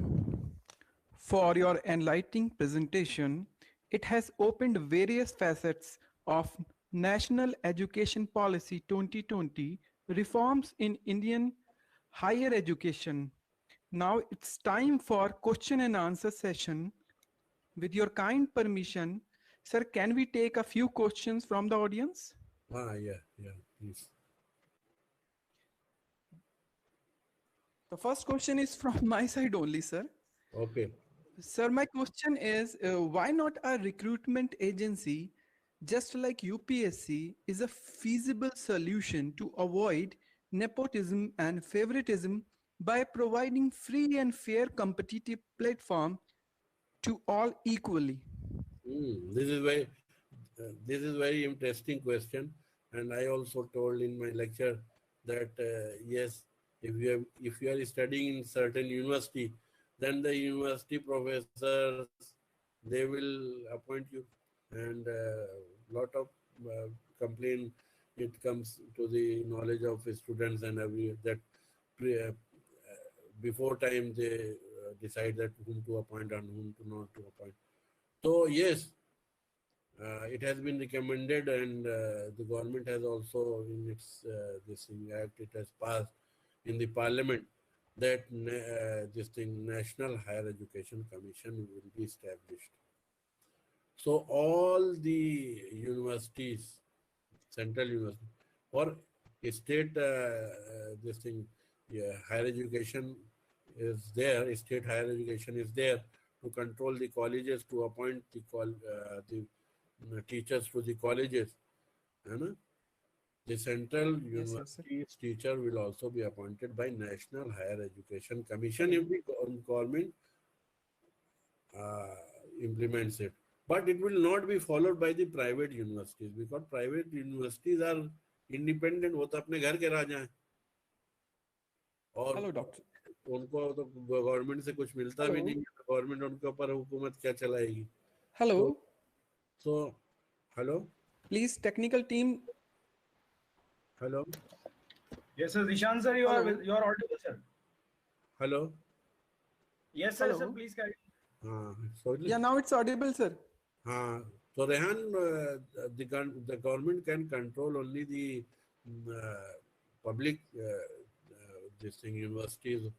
for your enlightening presentation. It has opened various facets of National Education Policy 2020 reforms in Indian higher education. Now it's time for question and answer session. With your kind permission, sir, can we take a few questions from the audience? Yeah, please. The first question is from my side only, sir. Okay. Sir, my question is, why not a recruitment agency just like UPSC is a feasible solution to avoid nepotism and favoritism by providing free and fair competitive platform to all equally? This is very interesting question, and I also told in my lecture that yes, if you are studying in certain university, then the university professors, they will appoint you, and lot of complaint it comes to the knowledge of students and that before time they decide that whom to appoint and whom to not to appoint. So yes, it has been recommended, and the government has also in its this act, it has passed in the parliament that this thing, National Higher Education Commission, will be established. So all the universities, central university or state this thing, higher education is there, state higher education is there to control the colleges, to appoint the teachers to the colleges. The central university's teacher will also be appointed by National Higher Education Commission if the government implements it. But it will not be followed by the private universities, because private universities are independent. वो तो अपने घर के राजा हैं और उनको तो government से कुछ मिलता भी नहीं है, गवर्नमेंट उनके ऊपर हुकूमत क्या चलाएगी? Hello. So, hello. Please, technical team. Hello. Yes, sir. Zishan sir, you are audible, sir. Hello. Yes, sir. Sir, please carry. Yeah, now it's audible, sir. So Rehan, the government can control only the public this thing, universities.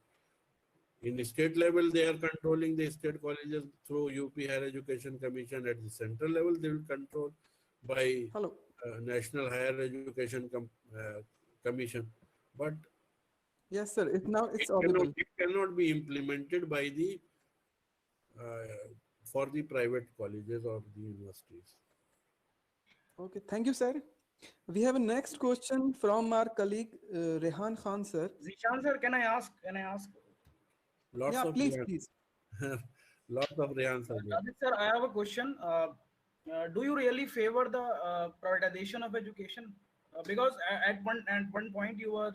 In the state level, they are controlling the state colleges through UP Higher Education Commission. At the central level, they will control by National Higher Education Commission. But yes, sir. It's audible. It cannot be implemented by the for the private colleges or the universities. Okay, thank you, sir. We have a next question from our colleague Rehan Khan, sir. Zishan sir, can I ask? Lots yeah, of please. Lots of Rehan sir. Sir, I have a question. Do you really favor the privatization of education? Because at one point you were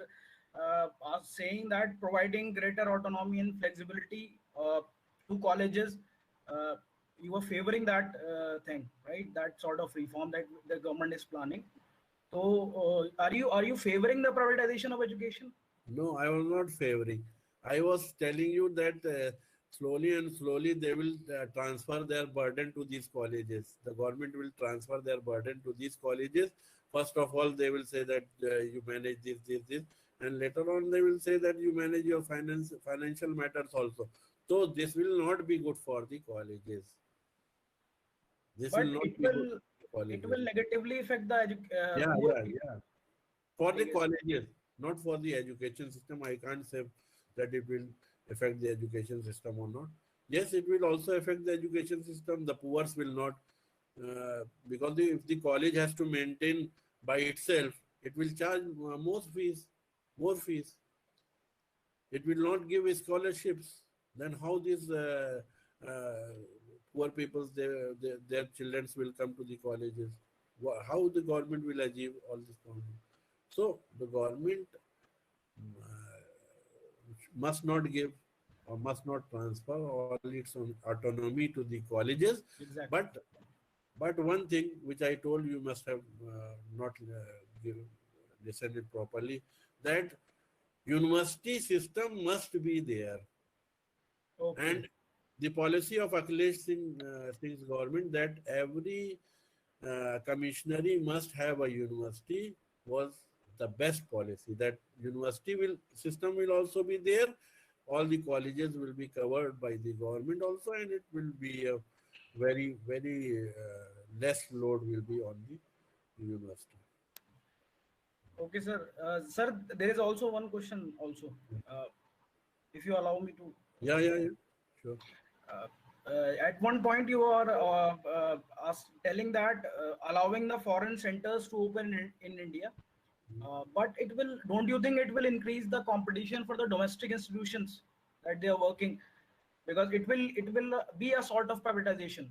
saying that providing greater autonomy and flexibility to colleges, you were favoring that thing, right? That sort of reform that the government is planning. So, are you favoring the privatization of education? No, I was not favoring. I was telling you that slowly and slowly they will transfer their burden to these colleges. The government will transfer their burden to these colleges. First of all, they will say that you manage this, and later on they will say that you manage your financial matters also. So this will not be good for the colleges. It will negatively affect the for the colleges, not for the education system. I can't say that it will affect the education system or not. Yes, it will also affect the education system. The poor will not, because if the college has to maintain by itself, it will charge more fees. It will not give scholarships. then how these poor people's their children will come to the colleges? How the government will achieve all this problem? So the government must not give or must not transfer all its own autonomy to the colleges. Exactly. But one thing which I told you must have not listened it properly, that university system must be there. Okay. And the policy of Akhilesh Singh's government that every commissionary must have a university was the best policy. That university system will also be there. All the colleges will be covered by the government also, and it will be a very, very less load will be on the university. Okay, sir. Sir, there is also one question also. If you allow me to. Yeah, sure. At one point, you are telling that allowing the foreign centers to open in India, but it will. Don't you think it will increase the competition for the domestic institutions that they are working? Because it will be a sort of privatization,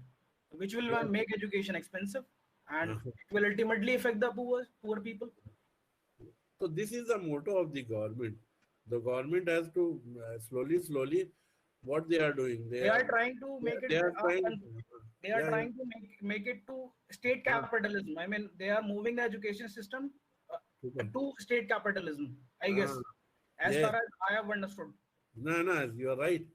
which will make education expensive, and it will ultimately affect the poor people. So this is the motto of the government. The government has to slowly. What they are doing? They are trying to make it. They are trying to make it to state capitalism. I mean, they are moving the education system to state capitalism, I guess, as far as I have understood. No, you are right.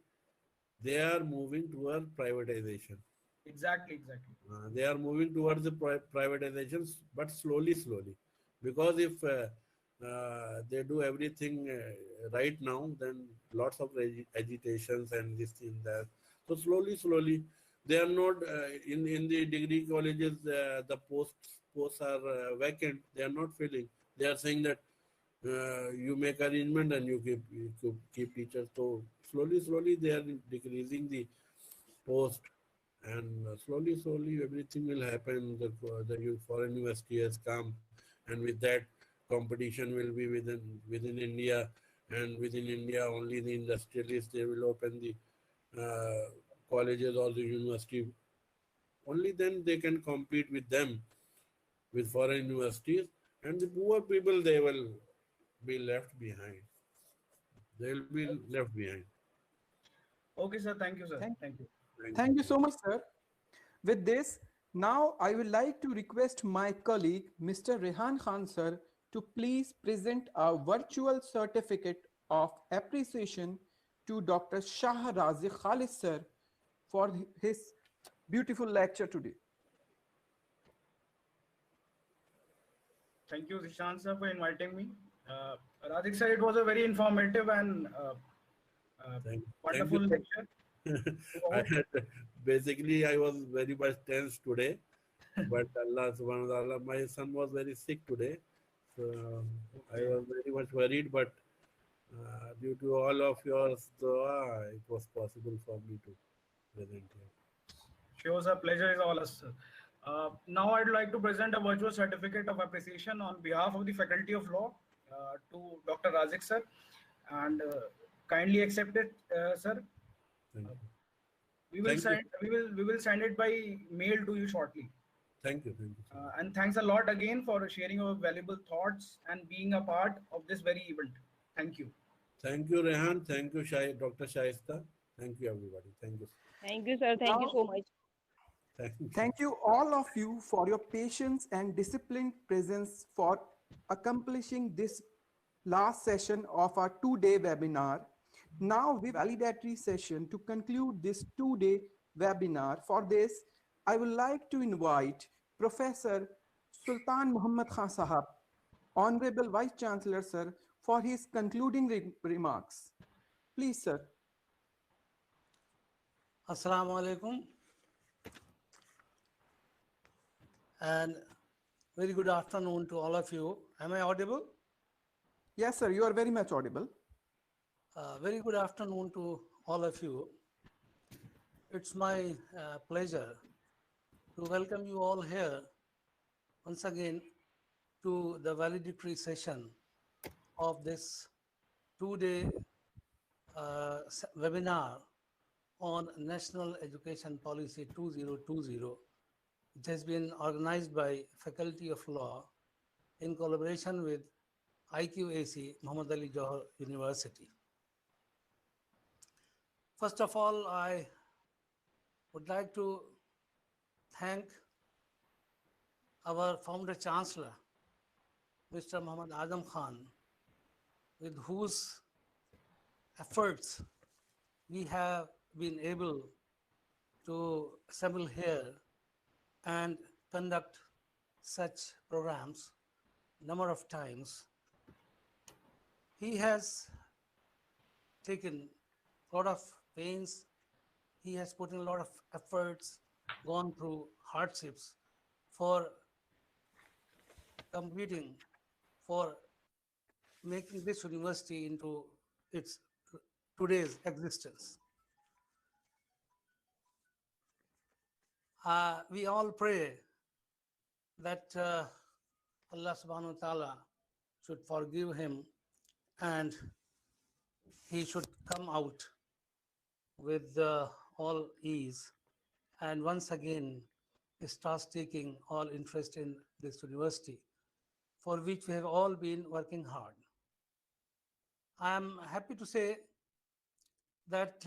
They are moving toward privatization. Exactly. They are moving towards the privatizations, but slowly. Because if they do everything right now, then lots of agitations and this thing that. So slowly, they are not in the degree colleges. The posts are vacant. They are not filling. They are saying that you make arrangement and you keep teachers. So slowly they are decreasing the post, and slowly everything will happen. The foreign university has come, and with that competition will be within India, and within India only the industrialists, they will open the colleges or the university. Only then they can compete with them, with foreign universities, and the poor people, they will be left behind. They will be left behind. Okay, sir. Thank you, sir. Thank you. Thank you so much, sir. With this, now I would like to request my colleague, Mr. Rehan Khan, sir, to please present a virtual certificate of appreciation to Dr. Shah Razik Khalid, sir, for his beautiful lecture today. Thank you, Zishan sir, for inviting me. Razik sir, it was a very informative and wonderful lecture. Basically, I was very much tense today, but Allah subhanahu wa ta'ala, my son was very sick today. So I was very much worried, but due to all of your dua, it was possible for me to present here. Sure, sir. Pleasure is all us, sir. Now I'd like to present a virtual certificate of appreciation on behalf of the Faculty of Law to Dr. Razik sir, and kindly accept it, sir. Thank you. We will send it by mail to you shortly. Thank you. And thanks a lot again for sharing your valuable thoughts and being a part of this very event. Thank you. Thank you, Rehan. Thank you, Dr. Shaista. Thank you, everybody. Thank you. Thank you, sir. Thank you so much. Thank you all of you for your patience and disciplined presence for accomplishing this last session of our 2-day webinar. Now with validatory session to conclude this 2-day webinar. For this, I would like to invite Professor Sultan Muhammad Khan Sahab, Honorable Vice Chancellor, sir, for his concluding remarks. Please, sir. Assalamu alaikum. And very good afternoon to all of you. Am I audible? Yes, sir, you are very much audible. Very good afternoon to all of you. It's my pleasure to welcome you all here once again to the valedictory session of this 2-day webinar on National Education Policy 2020. It has been organized by Faculty of Law in collaboration with IQAC Muhammad Ali Johar University. First of all, I would like to thank our founder chancellor, Mr. Muhammad Azam Khan, with whose efforts we have been able to assemble here and conduct such programs number of times. He has taken a lot of pains, he has put in a lot of efforts, gone through hardships for competing, for making this university into its today's existence. We all pray that Allah subhanahu wa ta'ala should forgive him and he should come out with all ease and once again starts taking all interest in this university, for which we have all been working hard. I am happy to say that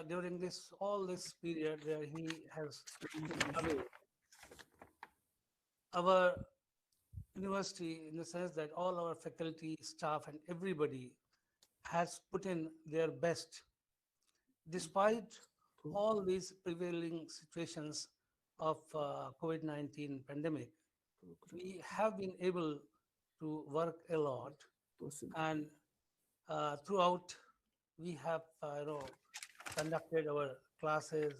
during all this period where he has been away, our university, in the sense that all our faculty, staff, and everybody has put in their best, despite all these prevailing situations of COVID-19 pandemic. We have been able to work a lot, and throughout we have conducted our classes,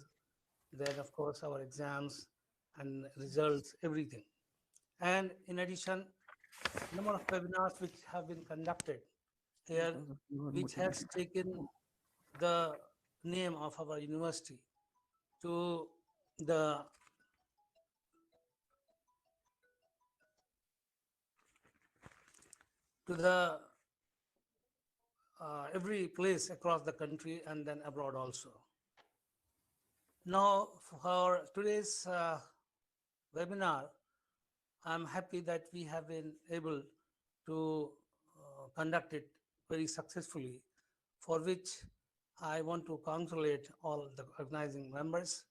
then of course our exams and results, everything. And in addition, number of webinars which have been conducted here, which has taken the name of our university to the every place across the country and then abroad also. Now, for today's webinar, I'm happy that we have been able to conduct it very successfully, for which I want to congratulate all the organizing members.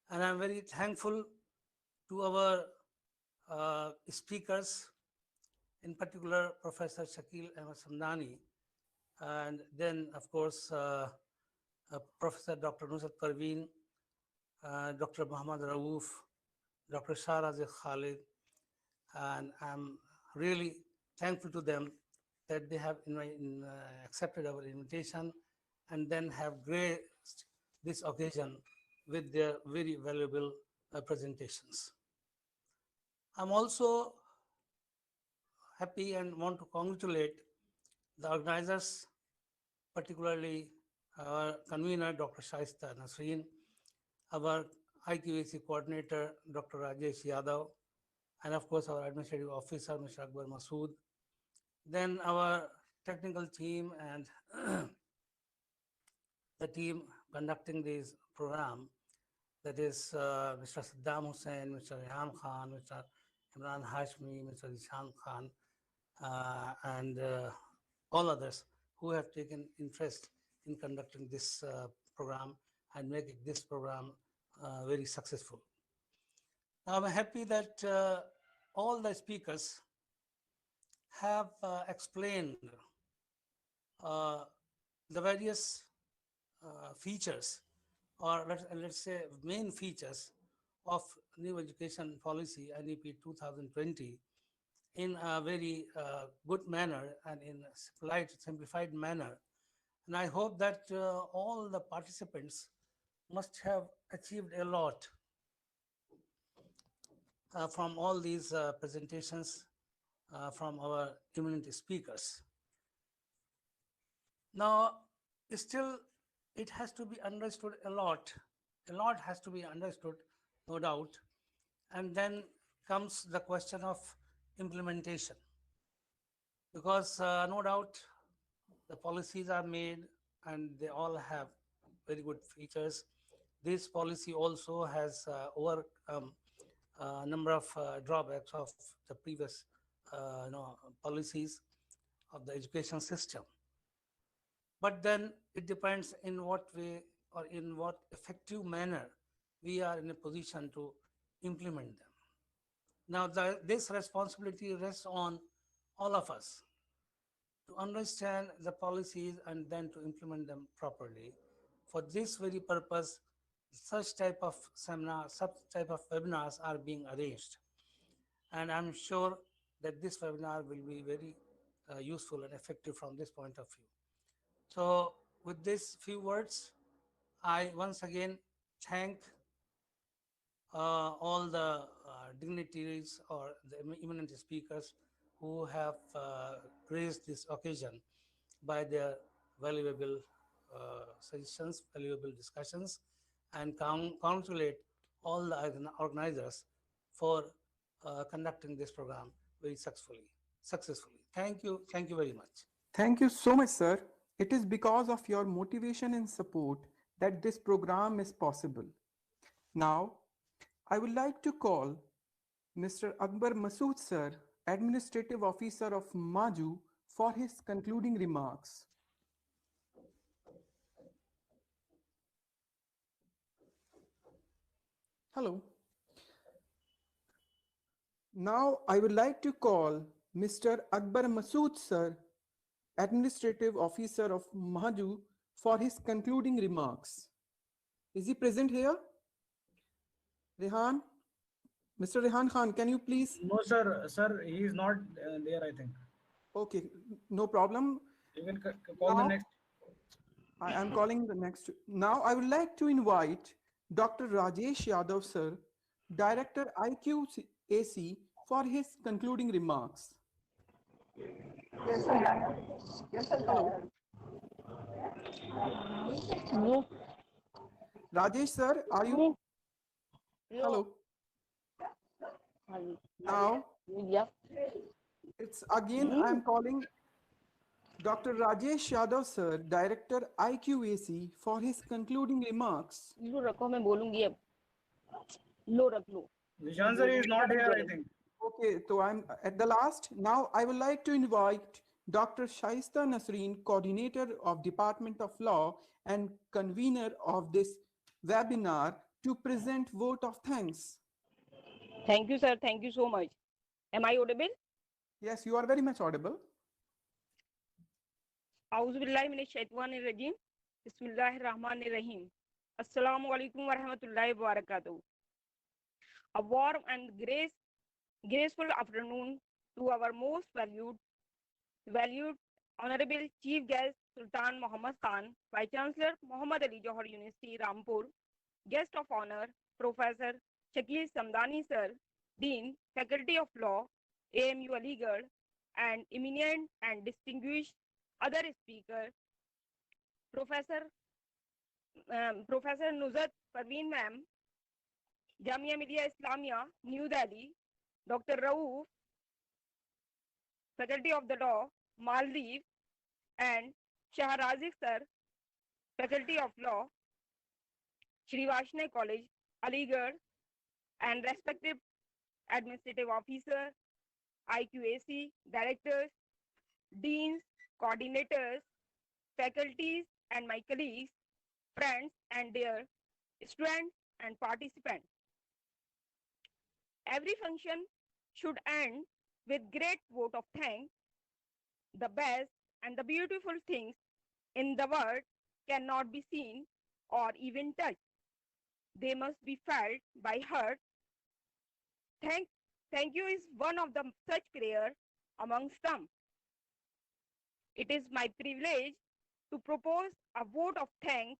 And I'm very thankful to our speakers, in particular Professor Shakil Ahmed Samdani, and then of course Professor Dr. Nusrat Parveen, Dr. Muhammad Rauf, Dr. Shah Razik Khalid, and I'm really thankful to them that they have accepted our invitation and then have graced this occasion with their very valuable presentations. I'm also happy and want to congratulate the organizers, particularly our convener, Dr. Shaista Nasreen, our IQAC coordinator, Dr. Rajesh Yadav, and of course our administrative officer, Mr. Akbar Masood, then our technical team and the team conducting this program, that is Mr. Saddam Hussain, Mr. Rehan Khan, Mr. Imran Hashmi, Mr. Ishan Khan, and all others who have taken interest in conducting this program and making this program very successful. Now, I'm happy that all the speakers have explained the various features, or let's say main features of new education policy NEP 2020 in a very good manner and in a simplified manner. And I hope that all the participants must have achieved a lot from all these presentations from our eminent speakers. Now, still, it has to be understood a lot. A lot has to be understood, no doubt. And then comes the question of implementation. Because no doubt the policies are made and they all have very good features. This policy also has overcome a number of drawbacks of the previous policies of the education system. But then it depends in what way or in what effective manner we are in a position to implement them. Now, this responsibility rests on all of us to understand the policies and then to implement them properly. For this very purpose, such type of seminars, such type of webinars are being arranged. And I'm sure that this webinar will be very useful and effective from this point of view. So with these few words, I once again thank all the dignitaries or the eminent speakers who have graced this occasion by their valuable suggestions, valuable discussions, and congratulate all the organizers for conducting this program very successfully. Thank you very much. Thank you so much, sir. It is because of your motivation and support that this program is possible. Now, I would like to call Mr. Akbar Masood sir, Administrative Officer of MAJU, for his concluding remarks. Hello. Now, I would like to call Mr. Akbar Masood sir, Administrative Officer of MAJU, for his concluding remarks. Is he present here? Rehan? Mr. Rehan Khan, can you please? No, sir. Sir, he is not there, I think. Okay, no problem. You can call the next. I am calling the next. Now, I would like to invite Dr. Rajesh Yadav, sir, Director IQAC, for his concluding remarks. Yes, sir. Yes, sir. No. Rajesh, sir, are you? Hello. Now, Yeah. it's again, I'm calling Dr. Rajesh Yadav, sir, Director IQAC, for his concluding remarks. लो रखो मैं बोलूंगी अब लो रख लो Nishan sir is not here, I think. Okay, so I'm at the last. Now, I would like to invite Dr. Shaista Nasreen, Coordinator of Department of Law and convener of this webinar, to present vote of thanks. Thank you, sir. Thank you so much. Am I audible? Yes, you are very much audible. Auzubillahiminesh-shaytanir-rajim. Bismillahir-rahmanir-rahim. Assalamu alaikum wa rahmatullahi wa barakatuh. A warm and graceful afternoon to our most valued Honorable Chief Guest Sultan Muhammad Khan, Vice Chancellor Muhammad Ali Johar University, Rampur, Guest of Honor Professor Shakil Samdani Sir, Dean, Faculty of Law, AMU Aligarh, and eminent and distinguished other speakers, Professor Nuzhat Parveen Ma'am, Jamia Millia Islamia, New Delhi, Dr. Rauf, Faculty of the Law, Maldives, and Shahrazik Sir, Faculty of Law, Shri Vaishnav College, Aligarh, and respective administrative officer, IQAC, directors, deans, coordinators, faculties, and my colleagues, friends, and dear students and participants. Every function should end with great vote of thanks. The best and the beautiful things in the world cannot be seen or even touched. They must be felt by heart. Thank you is one of the such prayer amongst them. It is my privilege to propose a vote of thanks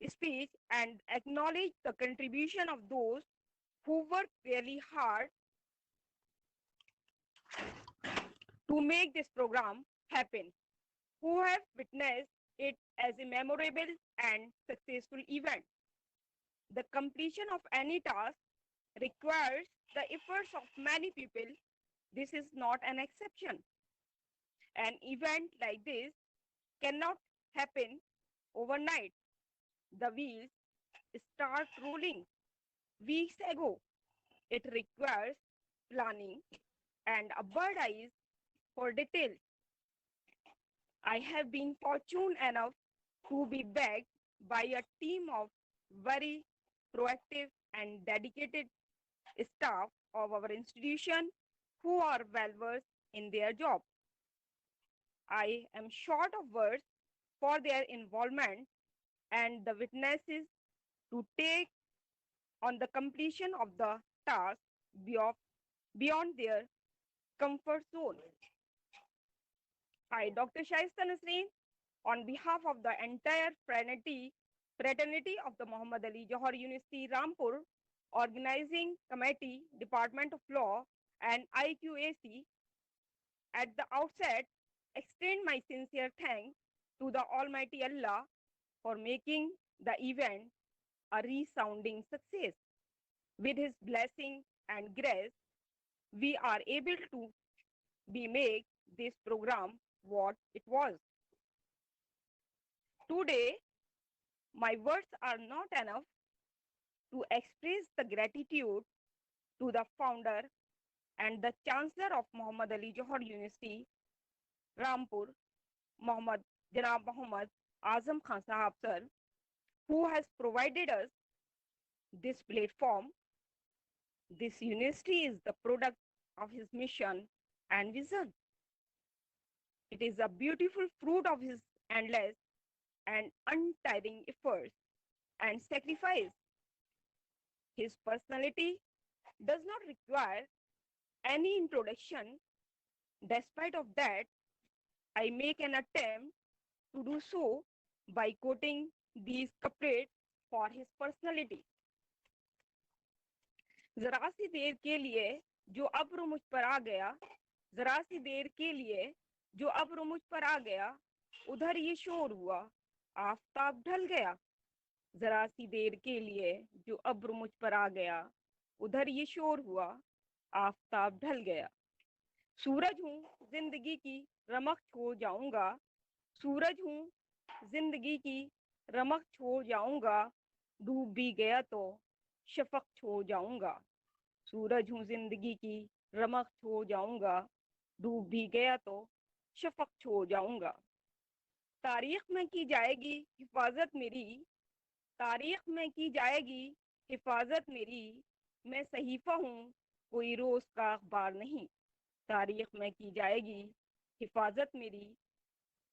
speech and acknowledge the contribution of those who work really hard to make this program happen, who have witnessed it as a memorable and successful event. The completion of any task requires the efforts of many people. This is not an exception. An event like this cannot happen overnight. the wheels start rolling weeks ago. It requires planning and a bird eyes for details. I have been fortunate enough to be backed by a team of very proactive and dedicated staff of our institution who are well versed in their job. I am short of words for their involvement and the witnesses to take on the completion of the task beyond their comfort zone. I, Dr. Shaista Nasreen, on behalf of the entire fraternity of the Muhammad Ali Johar University Rampur Organizing Committee, Department of Law and IQAC, at the outset extend my sincere thanks to the Almighty Allah for making the event a resounding success. With His blessing and grace, we are able to make this program what it was. Today, my words are not enough to express the gratitude to the founder and the chancellor of Muhammad Ali Johar University, Rampur, Janab Muhammad Azam Khan Sahab sir, who has provided us this platform. This university is the product of his mission and vision. It is a beautiful fruit of his endless and untiring efforts and sacrifice. His personality does not require any introduction. Despite of that, I make an attempt to do so by quoting these couplets for his personality. जरा सी देर के लिए जो अब्र मुझ पर आ गया, जरा सी देर के लिए जो अब्र मुझ पर आ गया, उधर ये शोर हुआ, आफताब ढल गया. जरा सी देर के लिए जो अब्र मुझ पर आ गया, उधर ये शोर हुआ, आफताब ढल गया. सूरज हूँ जिंदगी की रमक छो जाऊंगा, सूरज हूँ जिंदगी की रमक छो जाऊंगा, डूब भी गया तो शफक छो जाऊंगा. सूरज हूँ जिंदगी की रमक छो जाऊंगा, डूब भी गया तो शफक छो जाऊंगा. तारीख में की जाएगी हिफाजत मेरी, तारीख में की जाएगी हिफाजत मेरी, मैं सहीफा हूँ कोई रोज का अखबार नहीं. तारीख में की जाएगी हिफाजत मेरी,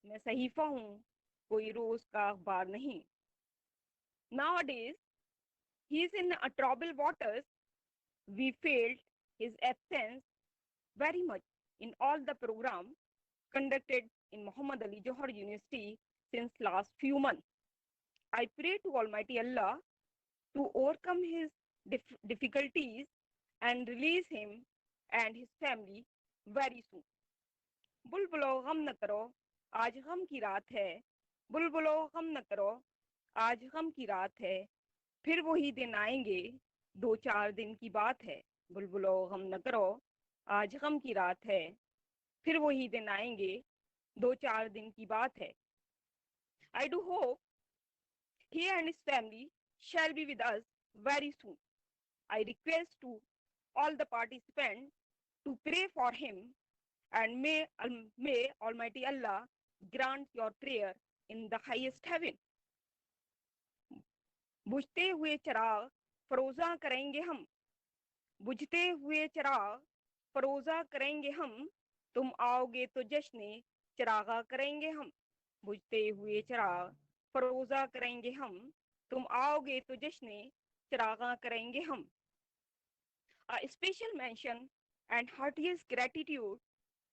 मैं सहीफा हूँ कोई रोज का अखबार नहीं. Nowadays, he is in a troubled waters. We felt his absence very much in all the programs conducted in Muhammad Ali Johar University since last few months. I pray to Almighty Allah to overcome his difficulties and release him and his family very soon. बुलबुलो गम न करो, आज गम की रात है. बुलबुलो गम न करो, आज गम की रात है. फिर वही दिन आएंगे, 2-4 दिन की बात है. बुलबुलो गम न करो, आज गम की रात है. फिर वही दिन आएंगे, 2-4 दिन की बात है. I do hope he and his family shall be with us very soon. I request to all the participants to pray for him, and may Almighty Allah grant your prayer in the highest heaven. बुझते हुए चिराग फरोजा करेंगे हम, बुझते हुए चिराग फरोजा करेंगे हम, तुम आओगे तो जश्न चिरागा करेंगे हम. बुझते हुए चिराग फरोजा करेंगे हम, तुम आओगे तो जश्न चिरागा करेंगे हम. A special mention and heartiest gratitude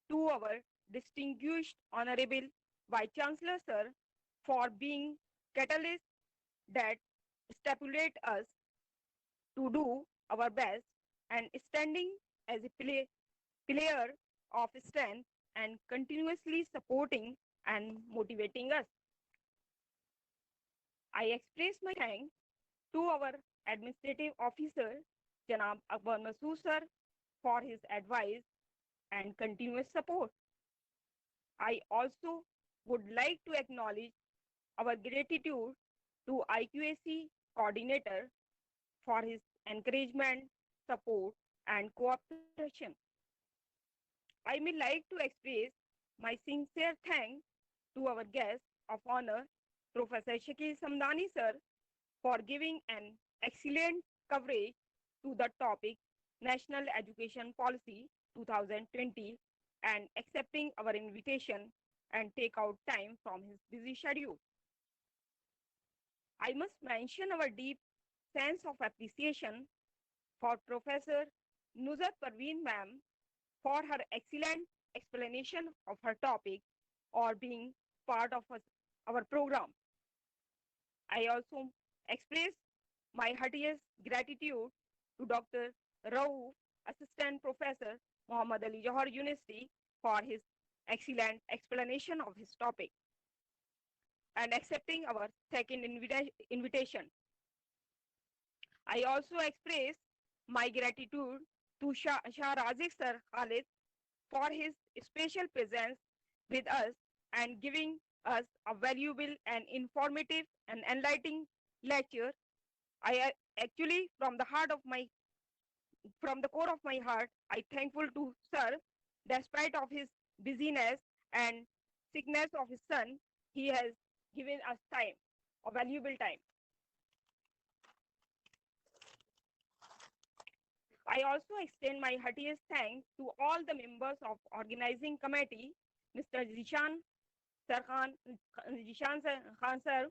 to our distinguished Honorable Vice Chancellor Sir for being catalyst that stimulate us to do our best and standing as a pillar of strength and continuously supporting and motivating us. I express my thanks to our administrative officer, Janab Akbar Masood sir, for his advice and continuous support. I also would like to acknowledge our gratitude to IQAC coordinator for his encouragement, support, and cooperation. I may like to express my sincere thanks to our guest of honor, Professor Shakil Samdani sir, for giving an excellent coverage to the topic National Education Policy 2020 and accepting our invitation and take out time from his busy schedule. I must mention our deep sense of appreciation for Professor Nuzhat Parveen ma'am for her excellent explanation of her topic or being part of our program. I also express my heartiest gratitude to Dr. Rauf, Assistant Professor, Muhammad Ali Johar University, for his excellent explanation of his topic and accepting our second invitation. I also express my gratitude to Shah Razik Sir Khalid for his special presence with us and giving us a valuable and informative and enlightening lecture. I actually, from the core of my heart, I thankful to Sir, despite of his busyness and sickness of his son, he has given us time, a valuable time. I also extend my heartiest thanks to all the members of organizing committee, Mr. Zishan Khan sir,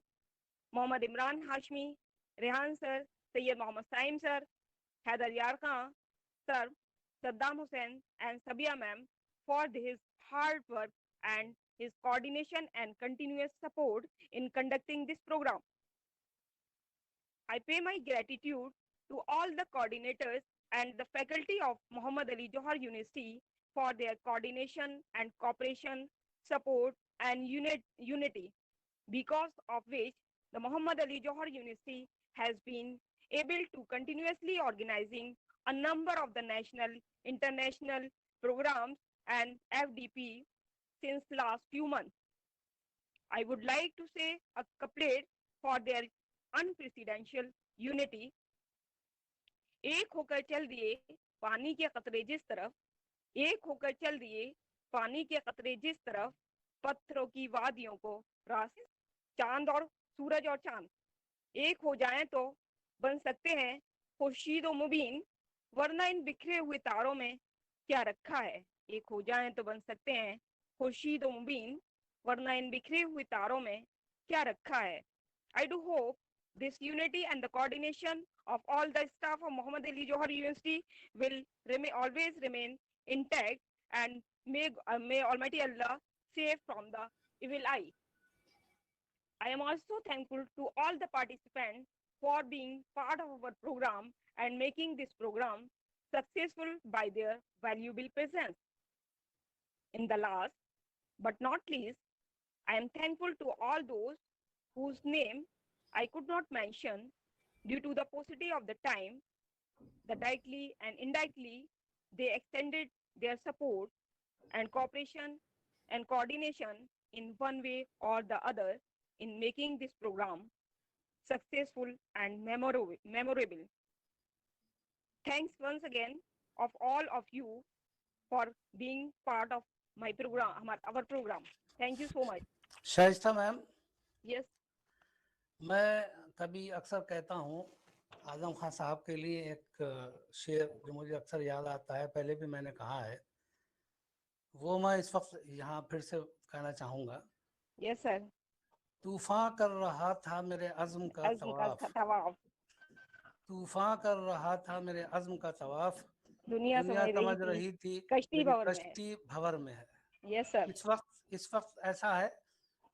Mohammad Imran Hashmi, Rehan sir, Sayyid Mohammad Saim sir, Haider Yar Khan sir, Saddam Hussain and Sabia ma'am for his hard work and his coordination and continuous support in conducting this program. I pay my gratitude to all the coordinators and the faculty of Muhammad Ali Johar University for their coordination and cooperation, support and unity, because of which the Muhammad Ali Johar University has been able to continuously organizing a number of the national, international programs and FDP since last few months. I would like to say a couplet for their unprecedented unity. एक होकर चल दिए पानी के कतरे जिस तरफ, एक होकर चल दिए पानी के कतरे जिस तरफ, पत्थरों की वादियों को रास्ते, चांद और सूरज और चांद एक हो जाएं तो बन सकते हैं खुर्शीद और मुबीन, वरना इन बिखरे हुए तारों में क्या रखा है. एक हो जाएं तो बन सकते हैं खुर्शीद और मुबीन, वरना इन बिखरे हुए तारों में क्या रखा है. I do hope this unity and the coordination of all the staff of Muhammad Ali Johar University will always remain intact, and may Almighty Allah save from the evil eye. I am also thankful to all the participants for being part of our program and making this program successful by their valuable presence. In the last but not least, I am thankful to all those whose name I could not mention due to the paucity of the time, that directly and indirectly they extended their support and cooperation and coordination in one way or the other in making this program successful and memorable. Thanks once again of all of you for being part of my program, our program. Thank you so much. Shaista ma'am, Yes. मैं कभी अक्सर कहता हूँ आजम खान साहब के लिए एक शेर जो मुझे अक्सर याद आता है, पहले भी मैंने कहा है, वो मैं इस वक्त यहाँ फिर से कहना चाहूँगा. Yes, sir. तूफान कर रहा था मेरे अज़्म का तवाफ, तूफान कर रहा था मेरे अज़्म का तवाफ, दुनिया समझ रही थी कश्ती भंवर में है. Yes, sir. इस वक्त ऐसा है,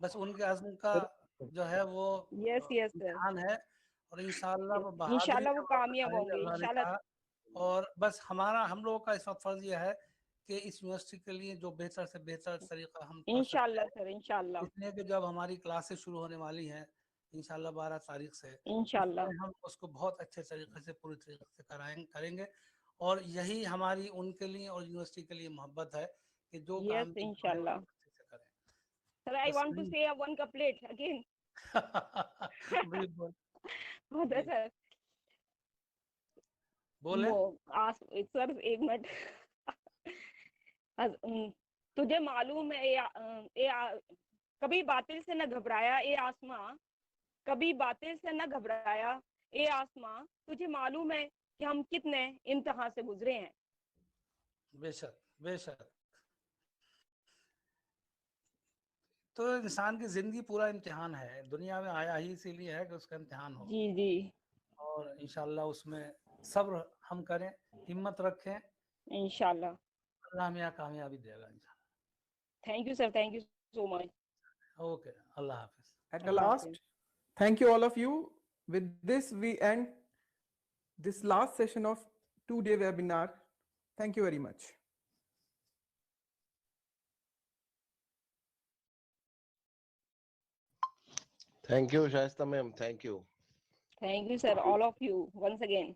बस उनके अज़्म का जो है वो ध्यान है, और इंशाअल्लाह वो कामयाब होंगे इंशाअल्लाह. और बस हम लोगों का इस वक्त फर्ज यह है कि इस यूनिवर्सिटी के लिए जो बेहतर से बेहतर तरीका हम इंशाअल्लाह सर, इंशाअल्लाह. इसलिए कि जब हमारी क्लासेस शुरू होने वाली हैं इंशाअल्लाह 12 तारीख से, इंशाअल्लाह हम उसको बहुत अच्छे तरीके से पूरी तरीके से करेंगे. और यही हमारी उनके लिए और यूनिवर्सिटी के लिए मोहब्बत है कि जो काम इंशाअल्लाह. Sir, I want to say one couplet again. बिल्कुल होता जी, सर बोले। वो आस सर एक मिनट तुझे मालूम है कभी बातिल से न घबराया ए आसमां, कभी बातिल से न घबराया ए आसमां, तुझे मालूम है कि हम कितने इम्तिहान से गुजरे हैं। बेशक बेशक। तो इंसान की जिंदगी पूरा इम्तिहान है, दुनिया में आया ही इसीलिए है कि उसका इम्तिहान हो, जी जी और इंशाल्लाह उसमें सब्र हम करें, हिम्मत रखें, इंशाल्लाह। अल्लाह हमें कामयाबी देगा इंशाल्लाह। Thank you sir, thank you so much. Okay, Allah Hafiz. At the Allah last, Hafiz. thank you all of you. With this, we end this last session of 2-day webinar. Thank you very much. Thank you, Shaista ma'am. Thank you. Thank you sir, all of you once again.